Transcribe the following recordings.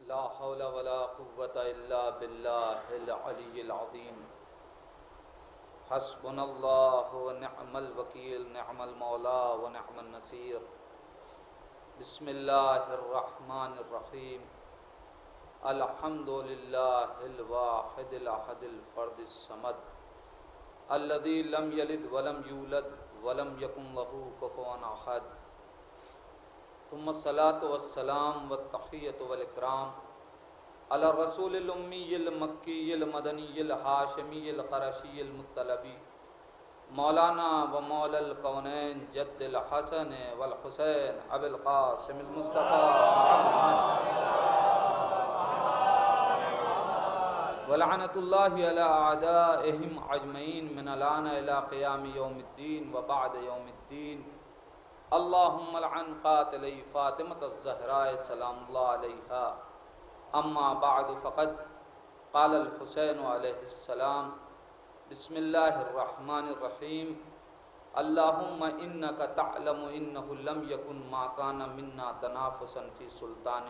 لا حول ولا قوة إلا بالله العلي العظيم حسبنا الله ونعم الوكيل نعم المولى ونعم النصير بسم الله الرحمن الرحيم الحمد لله الواحد الأحد الفرد الصمد الذي لم يلد ولم يولد ولم يكن له كفوا أحد ثم الصلاة والسلام والتحية والإكرام على الرسول الأمي المكي المدني الهاشمي القرشي المطلبي مولانا ومولى الكونين جد الحسن والحسين أبي القاسم المصطفى ولعنة الله على أعدائهم أجمعين من الآن إلى قيام يوم الدين وبعد يوم الدين اللهم لعن قاتلي فاطمة الزهراء سلام الله عليها اما بعد فقد قال الحسين عليه السلام بسم الله الرحمن الرحيم اللهم انك تعلم انه لم يكن ما كان منا تنافسا في سلطان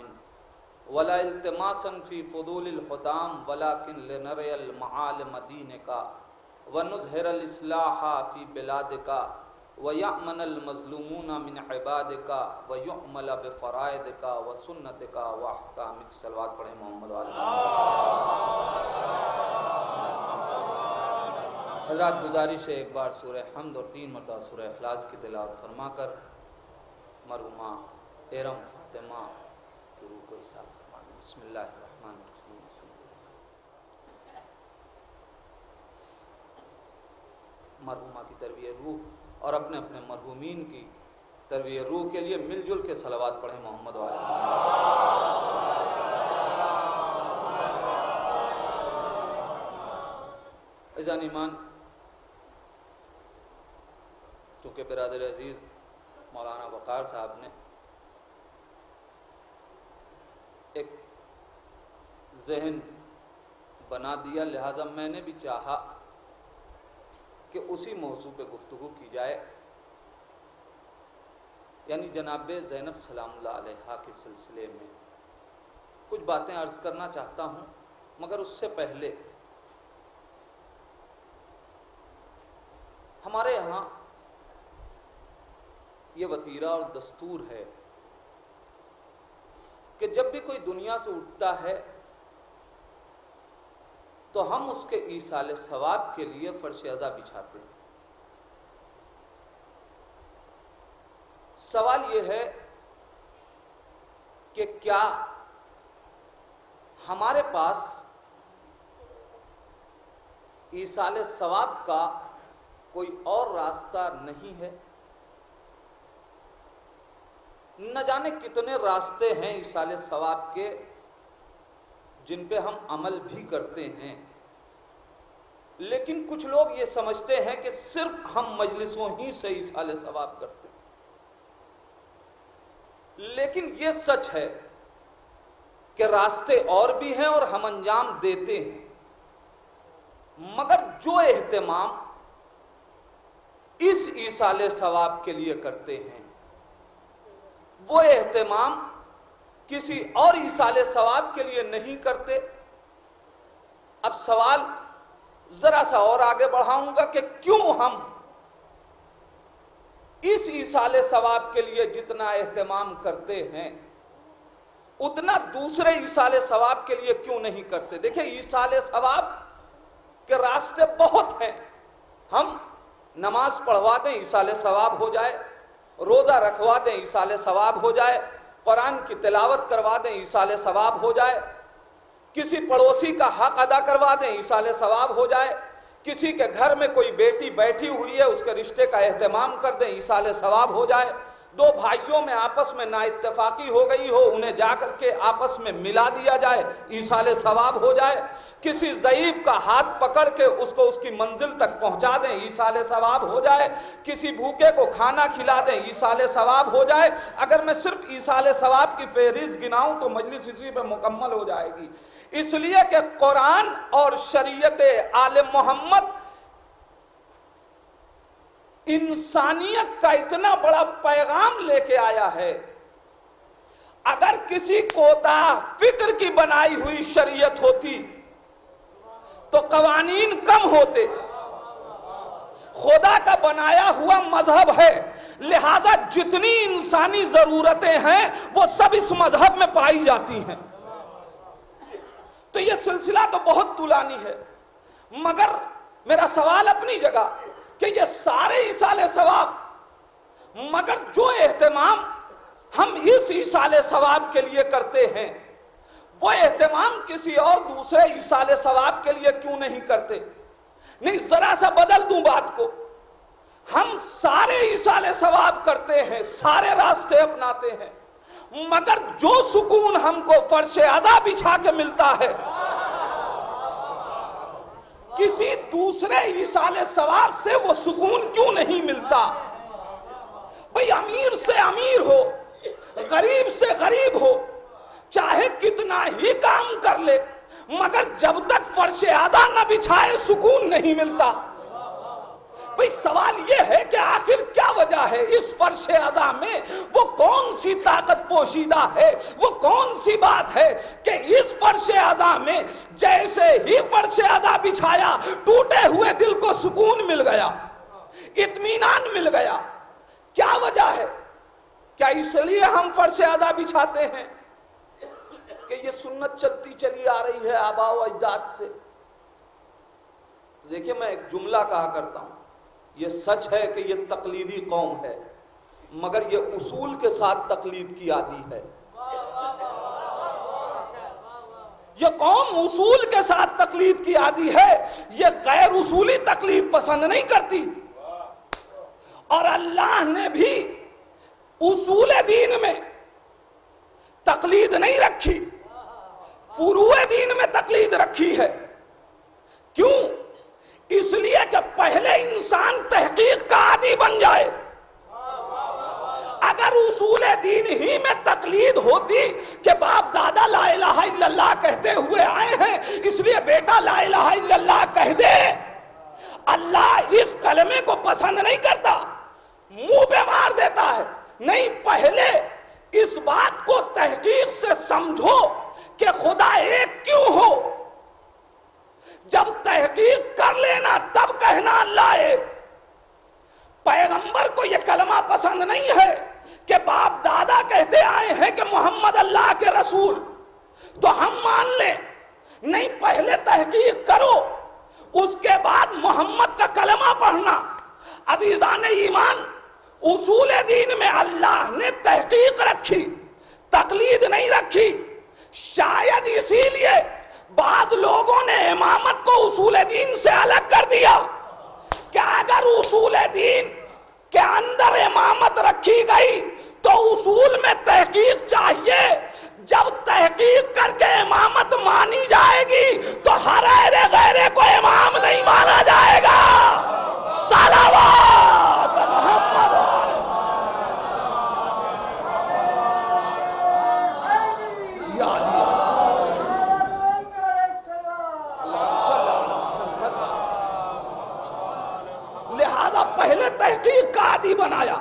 ولا التماسا في فضول الحطام ولكن لنري المعالم دينك ونظهر الاصلاح في بلادك وَيَأْمَنَ الْمَظْلُومُونَ مِنْ عِبَادِكَ وَيُعْمَلَ بِفَرَائِدِكَ وَسُنَّتِكَ وَأَحْكَامِكَ صلوات پڑھیں محمد علیہ۔ حضرات گزارش ہے ایک بار سورہ حمد اور 3 مرتبہ سورہ اخلاص کی تلاوت فرما کر مرحومہ ارم فاطمہ کی روح کو حساب فرما دیں۔ بسم اللہ الرحمن الرحیم۔ مرحومہ کی تربیت روح اور اپنے اپنے مرحومین کی تربیت روح کے لیے مل جل کے صلوات پڑھیں محمد والے۔ عزیزان ایمان، چونکہ برادر عزیز مولانا وقار صاحب نے ایک ذہن بنا دیا، لہذا میں نے بھی چاہا کہ اسی موضوع پہ گفتگو کی جائے، یعنی جناب زینب سلام اللہ علیہا کے سلسلے میں کچھ باتیں عرض کرنا چاہتا ہوں، مگر اس سے پہلے ہمارے یہاں یہ وتیرہ اور دستور ہے کہ جب بھی کوئی دنیا سے اٹھتا ہے تو ہم اس کے ایصال ثواب کے لیے فرش عزا بچھاتے ہیں۔ سوال یہ ہے کہ کیا ہمارے پاس ایصال ثواب کا کوئی اور راستہ نہیں ہے؟ نہ جانے کتنے راستے ہیں ایصال ثواب کے جن پہ ہم عمل بھی کرتے ہیں، لیکن کچھ لوگ یہ سمجھتے ہیں کہ صرف ہم مجلسوں ہی سے ایصال ثواب کرتے ہیں، لیکن یہ سچ ہے کہ راستے اور بھی ہیں اور ہم انجام دیتے ہیں، مگر جو اہتمام اس ایصال ثواب کے لیے کرتے ہیں وہ اہتمام کسی اور ایصال ثواب کے لیے نہیں کرتے۔ اب سوال ذرا سا اور آگے بڑھاؤں گا کہ کیوں ہم اس ایصال ثواب کے لیے جتنا اہتمام کرتے ہیں اتنا دوسرے ایصال ثواب کے لیے کیوں نہیں کرتے؟ دیکھیں، ایصال ثواب کے راستے بہت ہیں۔ ہم نماز پڑھوا دیں ایصال ثواب ہو جائے، روزہ رکھوا دیں ایصال ثواب ہو جائے، قرآن کی تلاوت کروا دیں ایصال ثواب ہو جائے، کسی پڑوسی کا حق ادا کروا دیں ایصال ثواب ہو جائے، کسی کے گھر میں کوئی بیٹی بیٹھی ہوئی ہے اس کے رشتے کا اہتمام کر دیں ایصال ثواب ہو جائے، دو بھائیوں میں آپس میں نا اتفاقی ہو گئی ہو انہیں جا کر کے آپس میں ملا دیا جائے ایصال ثواب ہو جائے، کسی ضعیف کا ہاتھ پکڑ کے اس کو اس کی منزل تک پہنچا دیں ایصال ثواب ہو جائے، کسی بھوکے کو کھانا کھلا دیں ایصال ثواب ہو جائے۔ اگر میں صرف ایصال ثواب کی فہرست گناؤں تو مجلس اسی پہ مکمل ہو جائے گی، اس لیے کہ قرآن اور شریعت آل محمد انسانیت کا اتنا بڑا پیغام لے کے آیا ہے، اگر کسی کوتاہ فکر کی بنائی ہوئی شریعت ہوتی تو قوانین کم ہوتے. خدا کا بنایا ہوا مذہب ہے، لہذا جتنی انسانی ضرورتیں ہیں وہ سب اس مذہب میں پائی جاتی ہیں. تو یہ سلسلہ تو بہت طولانی ہے، مگر میرا سوال اپنی جگہ کہ یہ سارے ایصال ثواب، مگر جو اہتمام ہم اس ایصال ثواب کے لیے کرتے ہیں وہ اہتمام کسی اور دوسرے ایصال ثواب کے لیے کیوں نہیں کرتے؟ نہیں، ذرا سا بدل دوں بات کو. ہم سارے ایصال ثواب کرتے ہیں، سارے راستے اپناتے ہیں، مگر جو سکون ہم کو فرش عزا بچھا کے ملتا ہے کسی دوسرے ایصال ثواب سے وہ سکون کیوں نہیں ملتا؟ بھئی امیر سے امیر ہو، غریب سے غریب ہو، چاہے کتنا ہی کام کر لے، مگر جب تک فرش عزا نہ بچھائے سکون نہیں ملتا. بھئی سوال یہ ہے کہ آخر کیا وجہ ہے اس فرش عزا میں؟ وہ کون سی طاقت پوشیدہ ہے، وہ کون سی بات ہے کہ اس فرش عزا میں جیسے ہی فرش عزا بچھایا ٹوٹے ہوئے دل کو سکون مل گیا، اطمینان مل گیا؟ کیا وجہ ہے؟ کیا اس لیے ہم فرش عزا بچھاتے ہیں کہ یہ سنت چلتی چلی آ رہی ہے آباء و اجداد سے؟ دیکھیں، میں ایک جملہ کہا کرتا ہوں، یہ سچ ہے کہ یہ تقلیدی قوم ہے، مگر یہ اصول کے ساتھ تقلید کی عادی ہے. یہ قوم اصول کے ساتھ تقلید کی عادی ہے، یہ غیر اصولی تقلید پسند نہیں کرتی. اور اللہ نے بھی اصول دین میں تقلید نہیں رکھی، فروع دین میں تقلید رکھی ہے. کیوں؟ اس لیے کہ پہلے انسان تحقیق کا عادی بن جائے. اگر اصول دین ہی میں تقلید ہوتی کہ باپ دادا لا الہ الا اللہ کہتے ہوئے آئے ہیں اس لیے بیٹا لا الہ الا اللہ کہہ دے، اللہ اس کلمے کو پسند نہیں کرتا، منہ پہ مار دیتا ہے. نہیں، پہلے اس بات کو تحقیق سے سمجھو کہ خدا ایک کیوں ہو. جب تحقیق کر لینا تب کہنا اللہ ایک. پیغمبر کو یہ کلمہ پسند نہیں ہے کہ باپ دادا کہتے آئے ہیں کہ محمد اللہ کے رسول تو ہم مان لیں. نہیں، پہلے تحقیق کرو، اس کے بعد محمد کا کلمہ پڑھنا. عزیزان ایمان، اصول دین میں اللہ نے تحقیق رکھی، تقلید نہیں رکھی. شاید اسی لیے بعض لوگوں نے امامت کو اصول دین سے الگ کر دیا کہ اگر اصول دین کے اندر امامت رکھی گئی تو اصول میں تحقیق چاہیے. جب تحقیق کر کے امامت مانی جائے گی تو ہر غیرے کو امام نہیں مانا جائے گا. صلوات محمد. لہذا پہلے تحقیق کا عادی بنایا.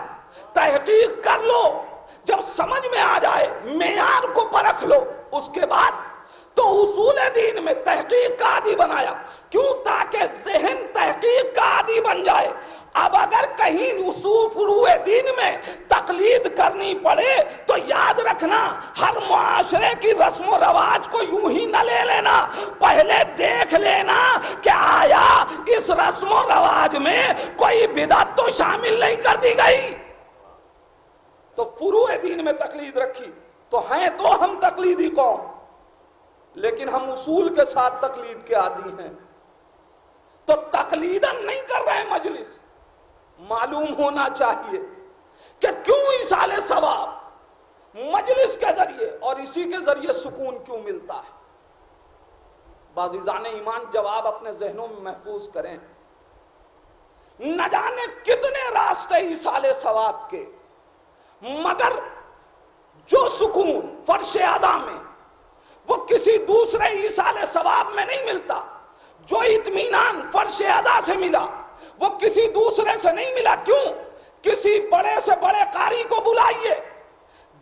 تحقیق کر لو، جب سمجھ میں آ جائے معیار کو پرکھ لو، اس کے بعد تو اصول دین میں تحقیق کا عادی بنایا. کیوں؟ تاکہ ذہن تحقیق کا عادی بن جائے. اب اگر کہیں اصول فروع دین میں تقلید کرنی پڑے تو یاد رکھنا ہر معاشرے کی رسم و رواج کو یوں ہی نہ لے لینا، پہلے دیکھ لینا کہ آیا اس رسم و رواج میں کوئی بدعت تو شامل نہیں کر دی گئی. تو فروع دین میں تقلید رکھی تو ہیں تو ہم تقلیدی قوم، لیکن ہم اصول کے ساتھ تقلید کے عادی ہیں. تو تقلیداً نہیں کر رہے مجلس. معلوم ہونا چاہیے کہ کیوں ایصال ثواب مجلس کے ذریعے اور اسی کے ذریعے سکون کیوں ملتا ہے. عزیزان ایمان، جواب اپنے ذہنوں میں محفوظ کریں. نہ جانے کتنے راستے ایصال ثواب کے، مگر جو سکون فرش عزا میں وہ کسی دوسرے ایصال ثواب میں نہیں ملتا. جو اطمینان فرش عزا سے ملا وہ کسی دوسرے سے نہیں ملا. کیوں؟ کسی بڑے سے بڑے قاری کو بلائیے،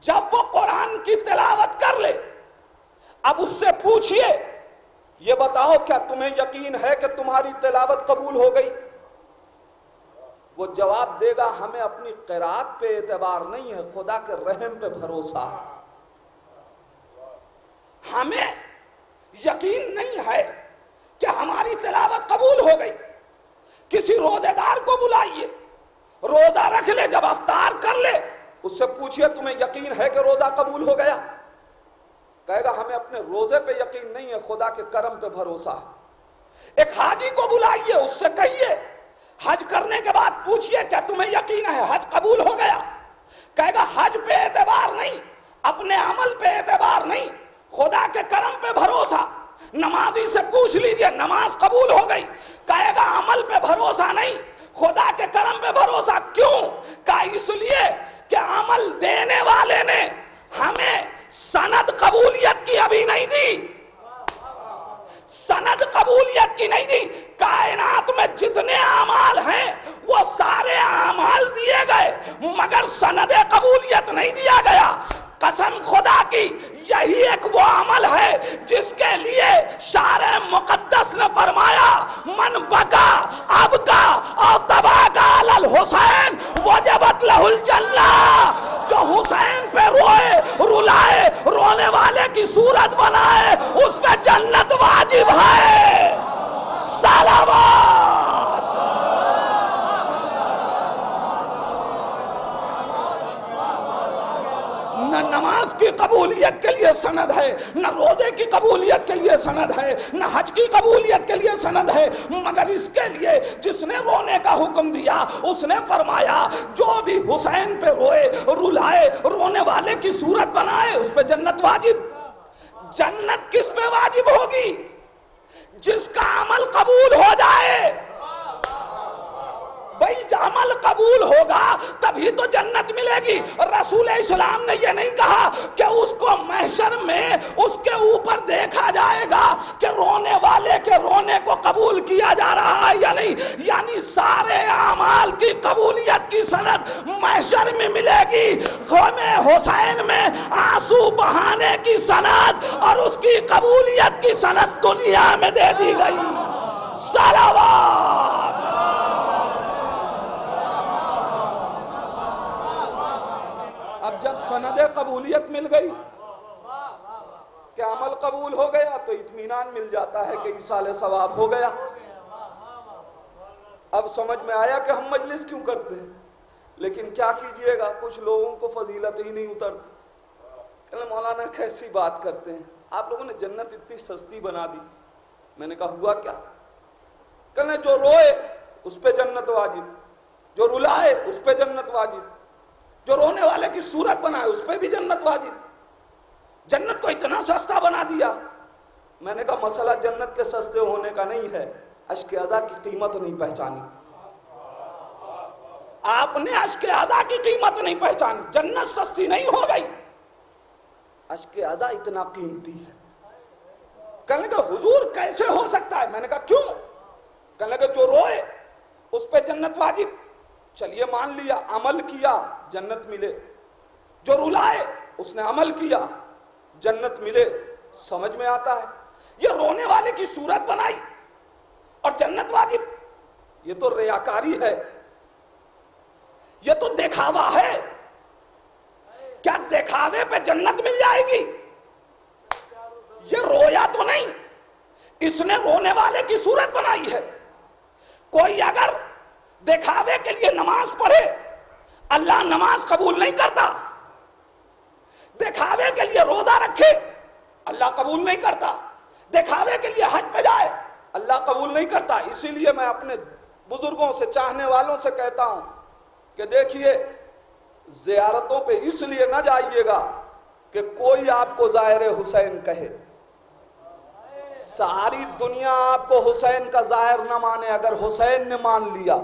جب وہ قرآن کی تلاوت کر لے، اب اس سے پوچھئے یہ بتاؤ کیا تمہیں یقین ہے کہ تمہاری تلاوت قبول ہو گئی؟ وہ جواب دے گا ہمیں اپنی قرات پہ اعتبار نہیں ہے، خدا کے رحم پہ بھروسہ ہے، ہمیں یقین نہیں ہے کہ ہماری تلاوت قبول ہو گئی۔ کسی روزے دار کو بلائیے، روزہ رکھ لے، جب افطار کر لے اس سے پوچھئے تمہیں یقین ہے کہ روزہ قبول ہو گیا؟ کہے گا ہمیں اپنے روزے پہ یقین نہیں ہے، خدا کے کرم پہ بھروسہ ہے۔ ایک حاجی کو بلائیے، اس سے کہیے حج کرنے کے بعد پوچھئے کیا تمہیں یقین ہے حج قبول ہو گیا؟ کہے گا حج پہ اعتبار نہیں، اپنے عمل پہ اعتبار نہیں، خدا کے کرم پہ بھروسہ۔ نمازی سے پوچھ لیجئے نماز قبول ہو گئی، کہے گا عمل پہ بھروسہ نہیں، خدا کے کرم پہ بھروسہ۔ کیوں؟ کہ اس لیے کہ عمل دینے والے نے ہمیں سند قبولیت کی ابھی نہیں دی، سند قبولیت کی نہیں دی۔ کائنات میں جتنے اعمال ہیں وہ سارے اعمال دیے گئے مگر سند قبولیت نہیں دیا گیا۔ قسم خدا کی یہی ایک وہ عمل ہے جس کے لیے شارع مقدس نے فرمایا من بکا ابکا اور تباکا علی الحسین وجبت لہ الجنہ، جو حسین پہ روئے رلائے رونے والے کی صورت بنائے اس پہ جنت واجب ہے۔ صلوات۔ نہ نماز کی قبولیت کے لیے سند ہے، نہ روزے کی قبولیت کے لیے سند ہے، نہ حج کی قبولیت کے لیے سند ہے، مگر اس کے لیے جس نے رونے کا حکم دیا اس نے فرمایا جو بھی حسین پہ روئے رلائے رونے والے کی صورت بنائے اس پہ جنت واجب۔ جنت کس پہ واجب ہوگی؟ جس کا عمل قبول ہو جائے۔ بھئی عمل قبول ہوگا تبھی تو جنت ملے گی۔ رسول اسلام نے یہ نہیں کہا کہ اس کو محشر میں اس کے اوپر دیکھا جائے گا کہ رونے والے کے رونے کو قبول کیا جا رہا ہے یا نہیں، یعنی سارے اعمال کی قبولیت کی سند محشر میں ملے گی۔ غم حسین میں آنسو بہانے کی سند اور اس کی قبولیت کی سند دنیا میں دے دی گئی۔ صلوات۔ اب جب سند قبولیت مل گئی کہ عمل قبول ہو گیا تو اطمینان مل جاتا ہے کہ ایصال ثواب ہو گیا۔ اب سمجھ میں آیا کہ ہم مجلس کیوں کرتے ہیں، لیکن کیا کیجئے گا کچھ لوگوں کو فضیلت ہی نہیں اترتی۔ کہنے مولانا کیسی بات کرتے ہیں، آپ لوگوں نے جنت اتنی سستی بنا دی۔ میں نے کہا ہوا کیا؟ کہنے جو روئے اس پہ جنت واجب، جو رلائے اس پہ جنت واجب، جو رونے والے کی صورت بنائے اس پہ بھی جنت واجب۔ جنت کو اتنا سستا بنا دیا۔ میں نے کہا مسئلہ جنت کے سستے ہونے کا نہیں ہے، اشک عزا کی قیمت نہیں پہچانی۔ آپ نے اشک عزا کی قیمت نہیں پہچانی۔ جنت سستی نہیں ہو گئی، اشک عزا اتنا قیمتی ہے۔ کہنے کہ حضور کیسے ہو سکتا ہے؟ میں نے کہا کیوں؟ کہنے کہ جو روئے اس پہ جنت واجب، چلیے مان لیا، عمل کیا جنت ملے۔ جو رلائے اس نے عمل کیا جنت ملے۔ سمجھ میں آتا ہے؟ یہ رونے والے کی صورت بنائی اور جنت واجب، یہ تو ریاکاری ہے، یہ تو دکھاوا ہے۔ کیا دکھاوے پہ جنت مل جائے گی؟ یہ رویا تو نہیں، اس نے رونے والے کی صورت بنائی ہے۔ کوئی اگر دکھاوے کے لیے نماز پڑھے اللہ نماز قبول نہیں کرتا، دکھاوے کے لیے روزہ رکھے اللہ قبول نہیں کرتا، دکھاوے کے لیے حج پہ جائے اللہ قبول نہیں کرتا۔ اسی لیے میں اپنے بزرگوں سے چاہنے والوں سے کہتا ہوں کہ دیکھیے زیارتوں پہ اس لیے نہ جائیے گا کہ کوئی آپ کو زائر حسین کہے۔ ساری دنیا آپ کو حسین کا ظاہر نہ مانے، اگر حسین نے مان لیا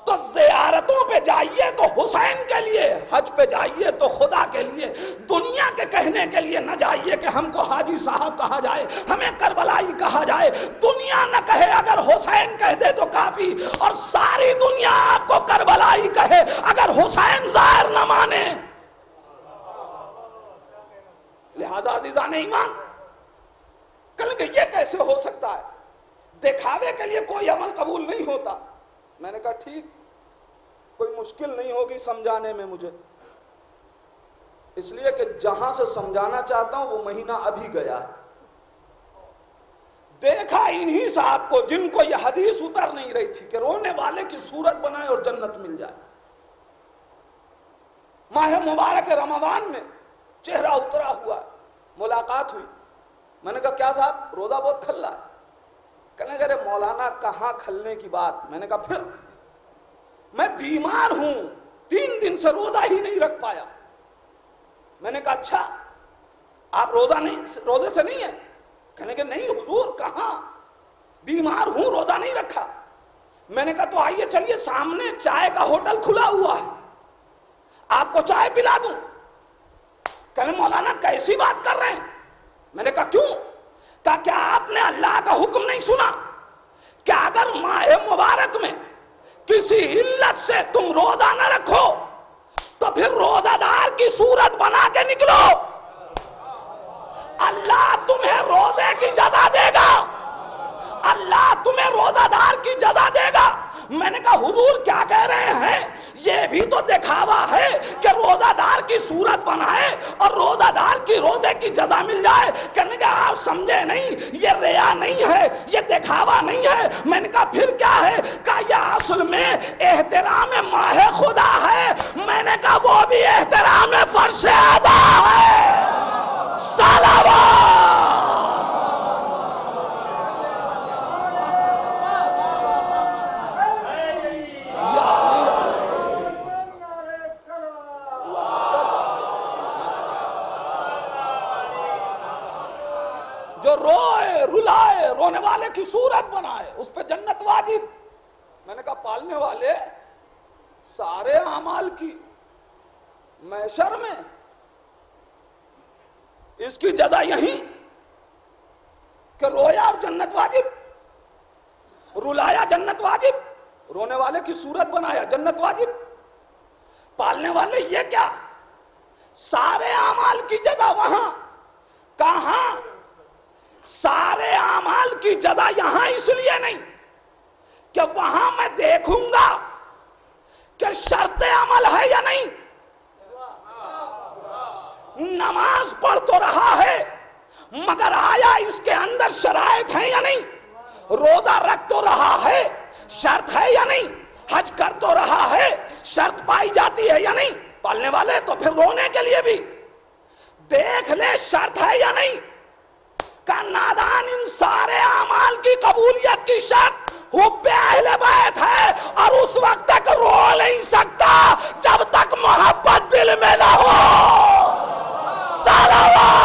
تو زیارتوں پہ جائیے تو حسین کے لیے، حج پہ جائیے تو خدا کے لیے۔ دنیا دنیا کے کہنے کے لیے نہ جائیے کہ ہم کو حاجی صاحب کہا جائے، ہمیں کربلائی کہا جائے، دنیا نہ کہے، اگر حسین کہہ دے تو کافی، اور ساری دنیا آپ کو کربلائی کہے اگر حسین ظاہر نہ مانے۔ لہذا عزیزان ایمان، کہیں کہ یہ کیسے ہو سکتا ہے؟ دکھاوے کے لیے کوئی عمل قبول نہیں ہوتا۔ میں نے کہا ٹھیک، کوئی مشکل نہیں ہوگی سمجھانے میں مجھے، اس لیے کہ جہاں سے سمجھانا چاہتا ہوں وہ مہینہ ابھی گیا۔ دیکھا انہی صاحب کو جن کو یہ حدیث اتر نہیں رہی تھی کہ رونے والے کی صورت بنائے اور جنت مل جائے۔ ماہ مبارک رمضان میں چہرہ اترا ہوا ہے، ملاقات ہوئی، میں نے کہا کیا صاحب روزہ بہت کھلا ہے؟ کہنے کہ مولانا کہاں کھلنے کی بات؟ میں نے کہا پھر میں بیمار ہوں، 3 دن سے روزہ ہی نہیں رکھ پایا۔ میں نے کہا اچھا آپ روزے سے نہیں ہیں؟ کہنے کہ نہیں حضور کہاں، بیمار ہوں روزہ نہیں رکھا۔ میں نے کہا تو آئیے چلیے سامنے چائے کا ہوٹل کھلا ہوا ہے، آپ کو چائے پلا دوں۔ کہنے مولانا کیسی بات کر رہے ہیں؟ میں نے کہا کیوں؟ کہا کیا آپ نے اللہ کا حکم نہیں سنا کہ اگر ماہ مبارک میں کسی علت سے تم روزہ نہ رکھو تو پھر روزہ دار کی صورت بنا کے نکلو، اللہ تمہیں روزے کی جزا دے گا، اللہ تمہیں روزہ دار کی جزا دے گا۔ میں نے کہا حضور کیا کہہ رہے ہیں؟ یہ بھی تو دکھاوا ہے کہ روزہ دار کی صورت بنائے اور روزہ دار کی روزے کی جزا مل جائے۔ کہنے کہ آپ سمجھے نہیں، یہ ریا نہیں ہے، یہ دکھاوا نہیں ہے۔ میں نے کہا پھر کیا ہے؟ کہا یہ اصل میں احترام ماہ خدا ہے۔ میں نے کہا وہ بھی احترام فرش اعظم ہے۔ صلوات جو روئے رلائے، رونے والے کی صورت بنائے، اس پہ جنت واجب۔ میں نے کہا پالنے والے سارے اعمال کی محشر میں اس کی جزا یہی کہ رویا اور جنت واجب، رلایا جنت واجب، رونے والے کی صورت بنایا جنت واجب۔ پالنے والے یہ کیا؟ سارے اعمال کی جزا وہاں، کہاں؟ سارے اعمال کی جزا یہاں اس لیے نہیں کہ وہاں میں دیکھوں گا کہ شرط عمل ہے یا نہیں، نماز پڑھ تو رہا ہے مگر آیا اس کے اندر شرائط ہیں یا نہیں، روزہ رکھ تو رہا ہے شرط ہے یا نہیں، حج کر تو رہا ہے شرط پائی جاتی ہے یا نہیں۔ پالنے والے تو پھر رونے کے لیے بھی دیکھ لے شرط ہے یا نہیں۔ کا نادان ان سارے اعمال کی قبولیت کی شرط حب اہل بیت ہے، اور اس وقت تک رو نہیں سکتا جب تک محبت دل میں نہ ہو۔ صلوات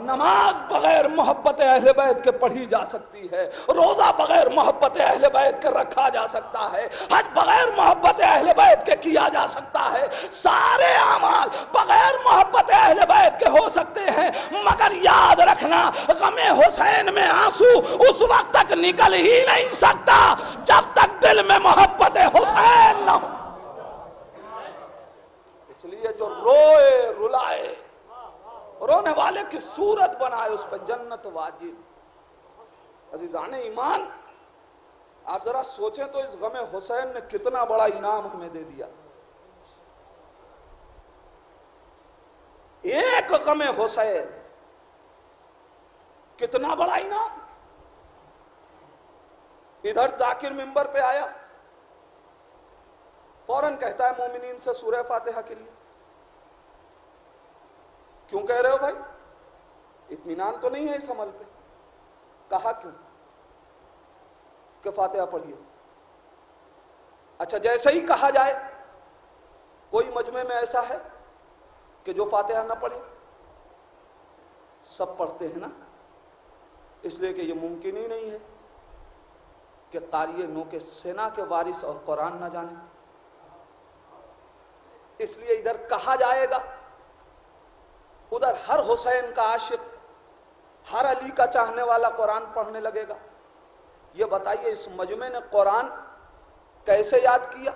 نماز بغیر محبت اہل بیت کے پڑھی جا سکتی ہے، روزہ بغیر محبت اہل بیت کے رکھا جا سکتا ہے، حج بغیر محبت اہل بیت کے کیا جا سکتا ہے، سارے اعمال بغیر محبت اہل بیت کے ہو سکتے ہیں، مگر یاد رکھنا غم حسین میں آنسو اس وقت تک نکل ہی نہیں سکتا جب تک دل میں محبت حسین نہ ہو۔ اس لیے جو روئے رلائے، رونے والے کی صورت بنائے، اس پہ جنت واجب۔ عزیزان ایمان، آپ ذرا سوچیں تو اس غم حسین نے کتنا بڑا انعام ہمیں دے دیا۔ ایک غم حسین کتنا بڑا انعام۔ ادھر ذاکر منبر پہ آیا، فوراً کہتا ہے مومنین سے سورہ فاتحہ کے لیے۔ کیوں کہہ رہے ہو بھائی؟ اطمینان تو نہیں ہے اس عمل پہ؟ کہا کیوں؟ کہ فاتحہ پڑھیے۔ اچھا جیسے ہی کہا جائے کوئی مجمع میں ایسا ہے کہ جو فاتحہ نہ پڑھے؟ سب پڑھتے ہیں نا، اس لیے کہ یہ ممکن ہی نہیں ہے کہ قاری نو کے سینا کے وارث اور قرآن نہ جانے؟ اس لیے ادھر کہا جائے گا، ادھر ہر حسین کا عاشق، ہر علی کا چاہنے والا قرآن پڑھنے لگے گا۔ یہ بتائیے اس مجمع نے قرآن کیسے یاد کیا؟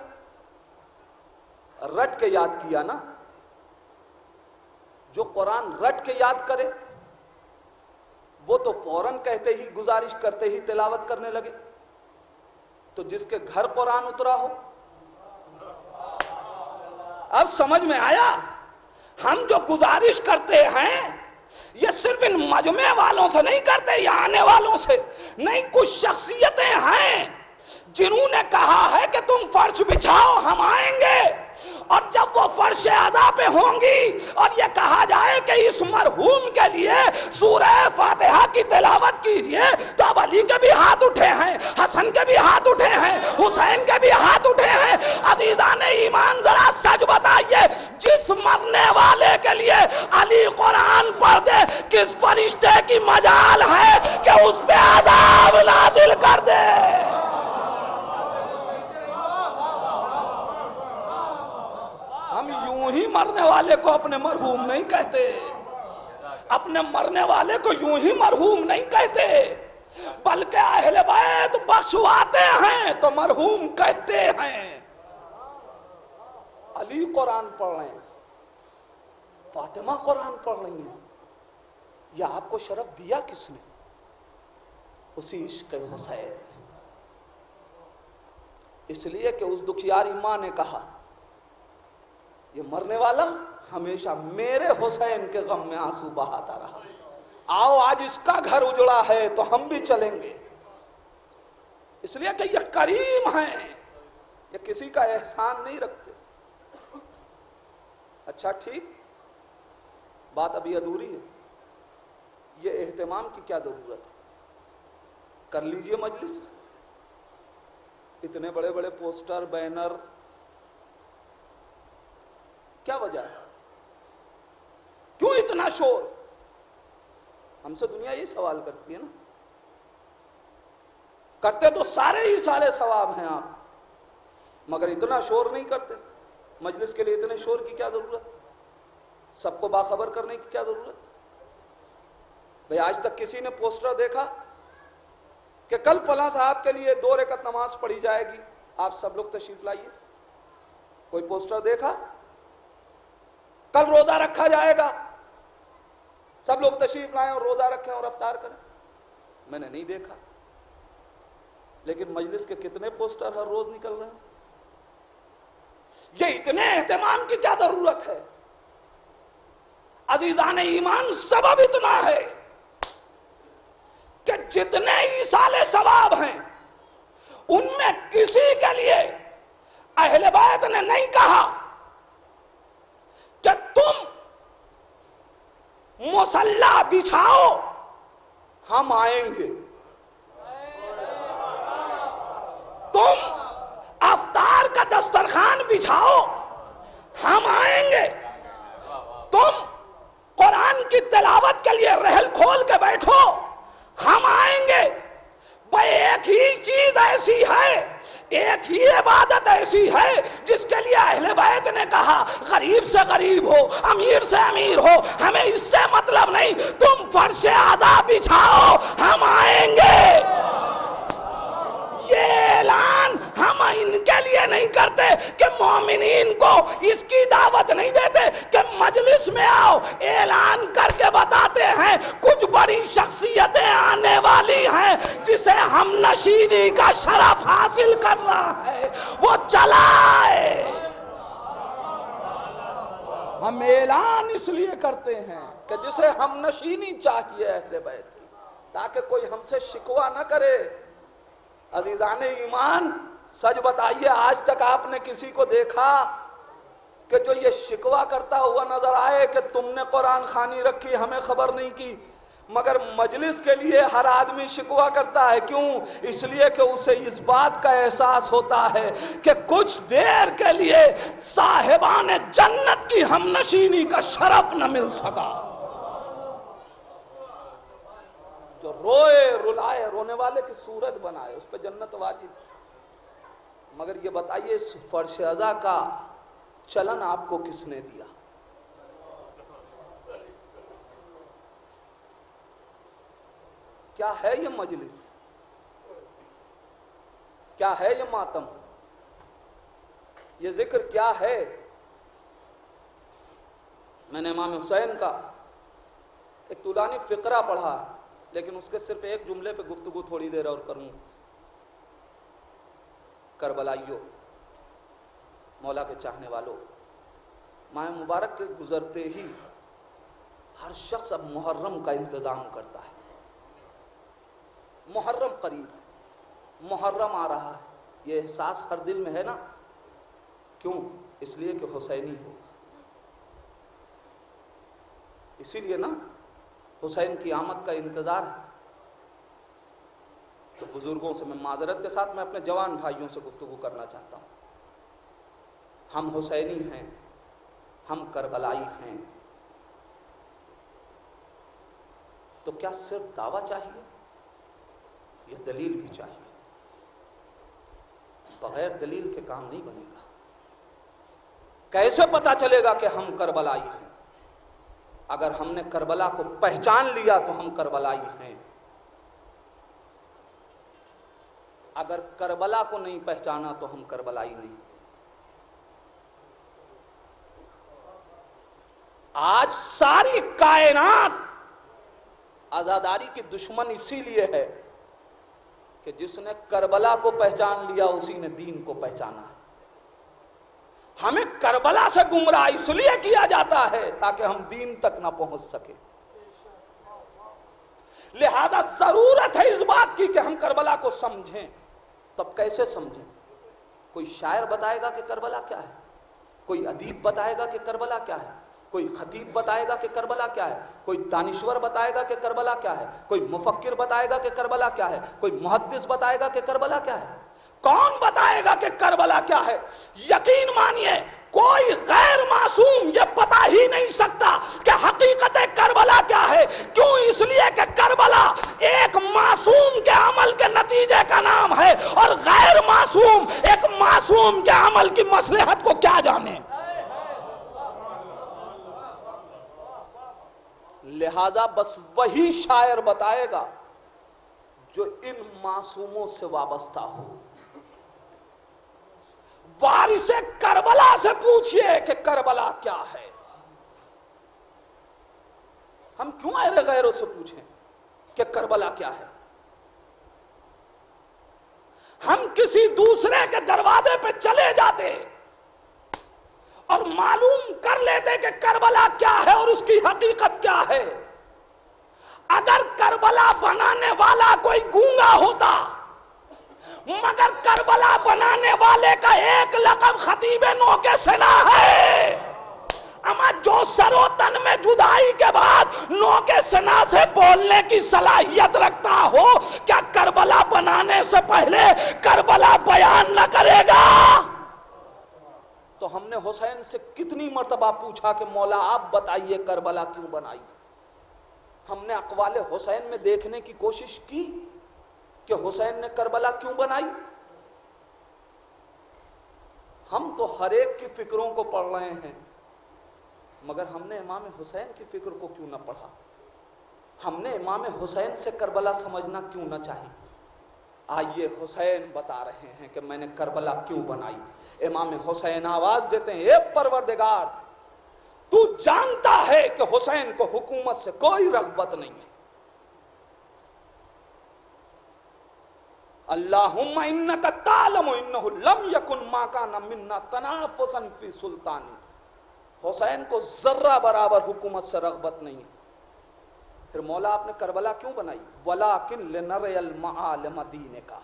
رٹ کے یاد کیا نا۔ جو قرآن رٹ کے یاد کرے وہ تو فوراً کہتے ہی، گزارش کرتے ہی تلاوت کرنے لگے۔ تو جس کے گھر قرآن اترا ہو، اب سمجھ میں آیا؟ ہم جو گزارش کرتے ہیں یہ صرف ان مجمع والوں سے نہیں کرتے، یہ آنے والوں سے نہیں۔ کچھ شخصیتیں ہیں جنہوں نے کہا ہے کہ تم فرش بچھاؤ، ہم آئیں گے، اور جب وہ فرش عزا پہ ہوں گی اور یہ کہا جائے کہ اس مرحوم کے لیے سورہ فاتحہ کی تلاوت کیجئے، تو اب علی کے بھی ہاتھ اٹھے ہیں، حسن کے بھی ہاتھ اٹھے ہیں، حسین کے بھی ہاتھ اٹھے ہیں۔ عزیزان ایمان ذرا سچ بتائیے، جس مرنے والے کے لیے علی قرآن پڑھ دے، کس فرشتے کی مجال ہے کہ اس پہ عذاب نازل کر دے؟ ہم یوں ہی مرنے والے کو اپنے مرحوم نہیں کہتے، اپنے مرنے والے کو یوں ہی مرحوم نہیں کہتے، بلکہ اہل بیت بخشواتے ہیں تو مرحوم کہتے ہیں۔ علی قرآن پڑھ رہے ہیں، فاطمہ قرآن پڑھ رہی ہیں، یہ آپ کو شرف دیا کس نے؟ اسی عشق حسین۔ اس لیے کہ اس دکھیاری ماں نے کہا یہ مرنے والا ہمیشہ میرے حسین کے غم میں آنسو بہاتا رہا، آؤ آج اس کا گھر اجڑا ہے تو ہم بھی چلیں گے۔ اس لیے کہ یہ کریم ہیں، یہ کسی کا احسان نہیں رکھتے۔ اچھا ٹھیک، بات ابھی ادھوری ہے، یہ اہتمام کی کیا ضرورت ہے؟ کر لیجئے مجلس، اتنے بڑے بڑے پوسٹر، بینر، کیا وجہ ہے؟ کیوں اتنا شور؟ ہم سے دنیا یہ سوال کرتی ہے نا، کرتے تو سارے ہی سارے ثواب ہیں آپ، مگر اتنا شور نہیں کرتے۔ مجلس کے لیے اتنے شور کی کیا ضرورت؟ سب کو باخبر کرنے کی کیا ضرورت؟ بھئی آج تک کسی نے پوسٹر دیکھا کہ کل فلاں صاحب کے لیے 2 رکعت نماز پڑھی جائے گی، آپ سب لوگ تشریف لائیے؟ کوئی پوسٹر دیکھا؟ کل روزہ رکھا جائے گا، سب لوگ تشریف لائیں اور روزہ رکھیں اور افطار کریں؟ میں نے نہیں دیکھا۔ لیکن مجلس کے کتنے پوسٹر ہر روز نکل رہے ہیں؟ یہ اتنے اہتمام کی کیا ضرورت ہے؟ عزیزان ایمان، سبب اتنا ہے کہ جتنے ایصال ثواب ہیں ان میں کسی کے لیے اہل بیت نے نہیں کہا کہ تم مصلی بچھاؤ ہم آئیں گے، تم افطار کا دسترخوان بچھاؤ ہم آئیں گے، تم قرآن کی تلاوت کے لیے رحل کھول کے بیٹھو ہم آئیں گے۔ بھئی ایک ہی چیز ایسی ہے، ایک ہی عبادت ایسی ہے جس کے لیے اہل بیت نے کہا غریب سے غریب ہو، امیر سے امیر ہو، ہمیں اس سے مطلب نہیں، تم فرش عزا بچھاؤ ہم آئیں گے۔ یہ اعلان ہم ان کے لیے نہیں کرتے کہ مومنین کو اس کی دعوت نہیں دیتے کہ مجلس میں آؤ، اعلان کر کے بتاتے ہیں کچھ بڑی شخصیتیں آنے والی ہیں جسے ہم نشینی کا شرف حاصل کرنا ہے، وہ چلائے۔ ہم اعلان اس لیے کرتے ہیں کہ جسے ہم نشینی چاہیے اہل بیت کی، تاکہ کوئی ہم سے شکوہ نہ کرے۔ عزیزان ایمان، سچ بتائیے، آج تک آپ نے کسی کو دیکھا کہ جو یہ شکوہ کرتا ہوا نظر آئے کہ تم نے قرآن خوانی رکھی ہمیں خبر نہیں کی؟ مگر مجلس کے لیے ہر آدمی شکوہ کرتا ہے، کیوں؟ اس لیے کہ اسے اس بات کا احساس ہوتا ہے کہ کچھ دیر کے لیے صاحبان جنت کی ہم نشینی کا شرف نہ مل سکا۔ جو روئے رلائے، رونے والے کی صورت بنائے، اس پہ جنت واجب۔ مگر یہ بتائیے اس فرش ازا کا چلن آپ کو کس نے دیا؟ کیا ہے یہ مجلس؟ کیا ہے یہ ماتم؟ یہ ذکر کیا ہے؟ میں نے امام حسین کا ایک طولانی فقرہ پڑھا، لیکن اس کے صرف ایک جملے پہ گفتگو تھوڑی دیر اور کروں۔ کربلائیو، مولا کے چاہنے والوں، ماہ مبارک کے گزرتے ہی ہر شخص اب محرم کا انتظام کرتا ہے۔ محرم قریب، محرم آ رہا ہے، یہ احساس ہر دل میں ہے نا؟ کیوں؟ اس لیے کہ حسینی ہو، اسی لیے نا حسین کی آمد کا انتظار ہے۔ تو بزرگوں سے میں معذرت کے ساتھ میں اپنے جوان بھائیوں سے گفتگو کرنا چاہتا ہوں۔ ہم حسینی ہیں، ہم کربلائی ہیں، تو کیا صرف دعویٰ چاہیے؟ یہ دلیل بھی چاہیے۔ بغیر دلیل کے کام نہیں بنے گا۔ کیسے پتا چلے گا کہ ہم کربلائی ہیں؟ اگر ہم نے کربلا کو پہچان لیا تو ہم کربلائی ہیں، اگر کربلا کو نہیں پہچانا تو ہم کربلائی نہیں۔ آج ساری کائنات آزاداری کی دشمن اسی لیے ہے کہ جس نے کربلا کو پہچان لیا اسی نے دین کو پہچانا ہے۔ ہمیں کربلا سے گمراہ اس لیے کیا جاتا ہے تاکہ ہم دین تک نہ پہنچ سکے۔ لہذا ضرورت ہے اس بات کی کہ ہم کربلا کو سمجھیں۔ تب کیسے سمجھیں؟ کوئی شاعر بتائے گا کہ کربلا کیا ہے، کوئی ادیب بتائے گا کہ کربلا کیا ہے، کوئی خطیب بتائے گا کہ کربلا کیا ہے، کوئی دانشور بتائے گا کہ کربلا کیا ہے، کوئی مفکر بتائے گا کہ کربلا کیا ہے، کوئی محدث بتائے گا کہ کربلا کیا ہے۔ کون بتائے گا کہ کربلا کیا ہے؟ یقین مانیے کوئی غیر معصوم یہ پتا ہی نہیں سکتا کہ حقیقت کربلا کیا ہے۔ کیوں؟ اس لیے کہ کربلا ایک معصوم کے عمل کے نتیجے کا نام ہے، اور غیر معصوم ایک معصوم کے عمل کی مصلحت کو کیا جانے۔ لہذا بس وہی شاعر بتائے گا جو ان معصوموں سے وابستہ ہو۔ وارث کربلا سے پوچھئے کہ کربلا کیا ہے۔ ہم کیوں اہل غیروں سے پوچھیں کہ کربلا کیا ہے؟ ہم کسی دوسرے کے دروازے پہ چلے جاتے اور معلوم کر لیتے کہ کربلا کیا ہے اور اس کی حقیقت کیا ہے۔ اگر کربلا بنانے والا کوئی گونگا ہوتا، مگر کربلا بنانے والے کا ایک لقب خطیب نوک سنا ہے، اما جو سر و تن میں جدائی کے بعد نوک سنا سے بولنے کی صلاحیت رکھتا ہو، کیا کربلا بنانے سے پہلے کربلا بیان نہ کرے گا؟ تو ہم نے حسین سے کتنی مرتبہ پوچھا کہ مولا آپ بتائیے کربلا کیوں بنائی؟ ہم نے اقوال حسین میں دیکھنے کی کوشش کی کہ حسین نے کربلا کیوں بنائی؟ ہم تو ہر ایک کی فکروں کو پڑھ رہے ہیں، مگر ہم نے امام حسین کی فکر کو کیوں نہ پڑھا؟ ہم نے امام حسین سے کربلا سمجھنا کیوں نہ چاہی؟ آئیے حسین بتا رہے ہیں کہ میں نے کربلا کیوں بنائی۔ امام حسین آواز دیتے ہیں، اے پروردگار، تو جانتا ہے کہ حسین کو حکومت سے کوئی رغبت نہیں ہے۔ اللہم انکا تعلم انہ لم یکن ما کان منا تنافسا فی سلطانی۔ حسین کو ذرہ برابر حکومت سے رغبت نہیں ہے۔ پھر مولا آپ نے کربلا کیوں بنائی؟ ولیکن لنری المعالم دینکا،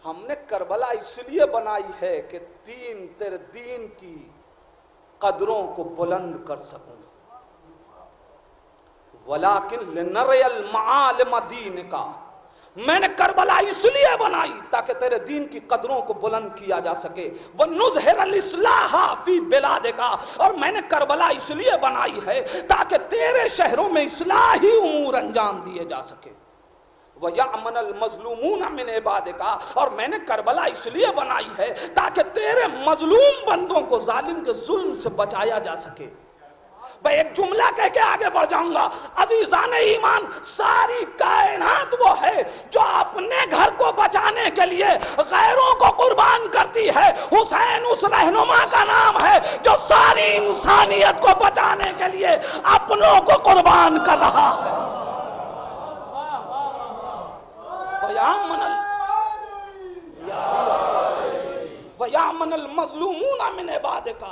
ہم نے کربلا اس لیے بنائی ہے کہ تیرے دین کی قدروں کو بلند کر سکوں۔ ولیکن لنری المعالم دینکا، میں نے کربلا اس لیے بنائی تاکہ تیرے دین کی قدروں کو بلند کیا جا سکے. وَنُظْهِرَ الْإِصْلَاحَ فِي بِلَادِكَ، اور میں نے کربلا اس لیے بنائی ہے تاکہ تیرے شہروں میں اصلاحی امور انجام دیے جا سکے. وَيَعْمَنَ الْمَظْلُومُونَ مِنْ عِبَادِكَ، اور میں نے کربلا اس لیے بنائی ہے تاکہ تیرے مظلوم بندوں کو ظالم کے ظلم سے بچایا جا سکے. میں ایک جملہ کہہ کے آگے بڑھ جاؤں گا. عزیزان ایمان، ساری کائنات وہ ہے جو اپنے گھر کو بچانے کے لیے غیروں کو قربان کرتی ہے. حسین اس رہنما کا نام ہے جو ساری انسانیت کو بچانے کے لیے اپنوں کو قربان کر رہا ہے. وَيَعْمَنَ الْمَظْلُومُونَ مِنْ عِبَادِكَ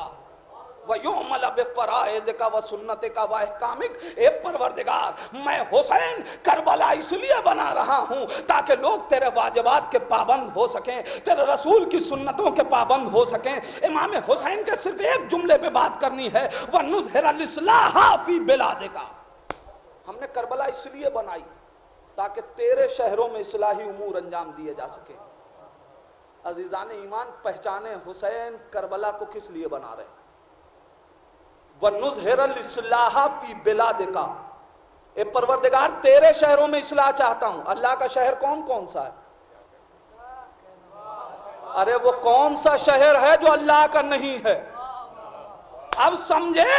وَيُعْمَلَ بِفَرَائِضِكَ وَسُنَّتِكَ وَأَحْكَامِكَ. اے پروردگار، میں حسین کربلا اس لیے بنا رہا ہوں تاکہ لوگ تیرے واجبات کے پابند ہو سکیں، تیرے رسول کی سنتوں کے پابند ہو سکیں. امام حسین کے صرف ایک جملے پہ بات کرنی ہے، وَنُظْهِرَ الْإِصْلَاحَ فِي بِلَادِكَ. ہم نے کربلا اس لیے بنائی تاکہ تیرے شہروں میں اصلاحی امور انجام دیے جا سکے. عزیزان ایمان، پہچانے حسین کربلا کو کس لیے بنا رہے ہیں. وَنُظْهِرَ الْإِصْلَاحَ فِي بِلَادِكَ. اے پروردگار، تیرے شہروں میں اصلاح چاہتا ہوں. اللہ کا شہر کون کون سا ہے؟ ارے وہ کون سا شہر ہے جو اللہ کا نہیں ہے؟ اب سمجھے،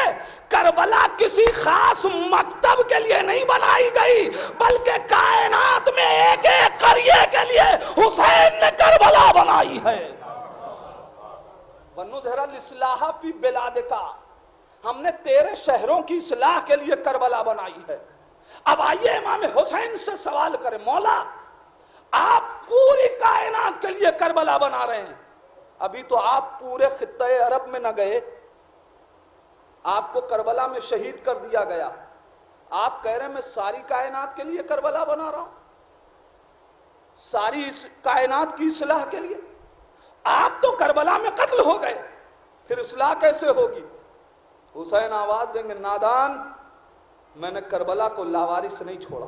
کربلا کسی خاص مکتب کے لیے نہیں بنائی گئی، بلکہ کائنات میں ایک ایک قریے کے لیے حسین نے کربلا بنائی ہے. وَنُظْهِرَ الْإِصْلَاحَ فِي بِلَادِكَ. ہم نے تیرے شہروں کی اصلاح کے لیے کربلا بنائی ہے. اب آئیے امام حسین سے سوال کریں، مولا آپ پوری کائنات کے لیے کربلا بنا رہے ہیں، ابھی تو آپ پورے خطہ عرب میں نہ گئے، آپ کو کربلا میں شہید کر دیا گیا. آپ کہہ رہے ہیں میں ساری کائنات کے لیے کربلا بنا رہا ہوں، ساری کائنات کی اصلاح کے لیے. آپ تو کربلا میں قتل ہو گئے، پھر اصلاح کیسے ہوگی؟ حسین آواز دیں گے، نادان، میں نے کربلا کو لاوارث نہیں چھوڑا،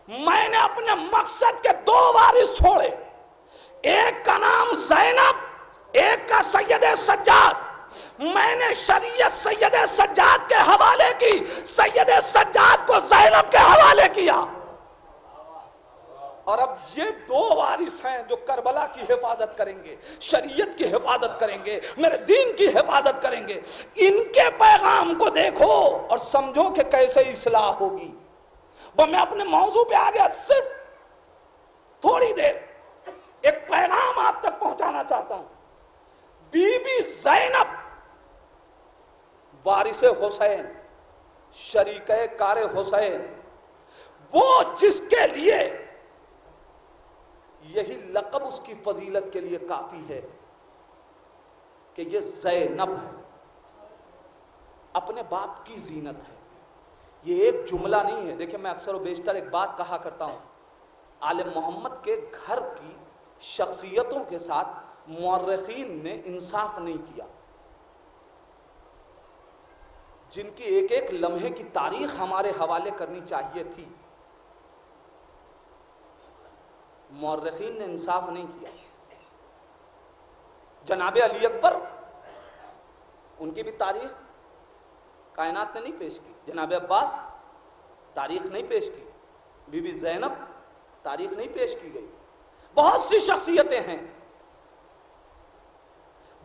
میں نے اپنے مقصد کے 2 وارث چھوڑے. ایک کا نام زینب، ایک کا سید سجاد. میں نے شریعت سید سجاد کے حوالے کی، سید سجاد کو زینب کے حوالے کیا. اور اب یہ 2 وارث ہیں جو کربلا کی حفاظت کریں گے، شریعت کی حفاظت کریں گے، میرے دین کی حفاظت کریں گے. ان کے پیغام کو دیکھو اور سمجھو کہ کیسے اصلاح ہوگی. وہ میں اپنے موضوع پہ آ گیا، صرف تھوڑی دیر ایک پیغام آپ تک پہنچانا چاہتا ہوں. بی بی زینب وارث حسین، شریکہ کار حسین، وہ جس کے لیے یہی لقب اس کی فضیلت کے لیے کافی ہے کہ یہ زینب ہے، اپنے باپ کی زینت ہے. یہ ایک جملہ نہیں ہے. دیکھیں، میں اکثر و بیشتر ایک بات کہا کرتا ہوں، آل محمد کے گھر کی شخصیتوں کے ساتھ مورخین نے انصاف نہیں کیا. جن کی ایک ایک لمحے کی تاریخ ہمارے حوالے کرنی چاہیے تھی، مورخین نے انصاف نہیں کیا. جناب علی اکبر، ان کی بھی تاریخ کائنات نے نہیں پیش کی. جناب عباس تاریخ نہیں پیش کی. بی بی زینب تاریخ نہیں پیش کی گئی. بہت سی شخصیتیں ہیں.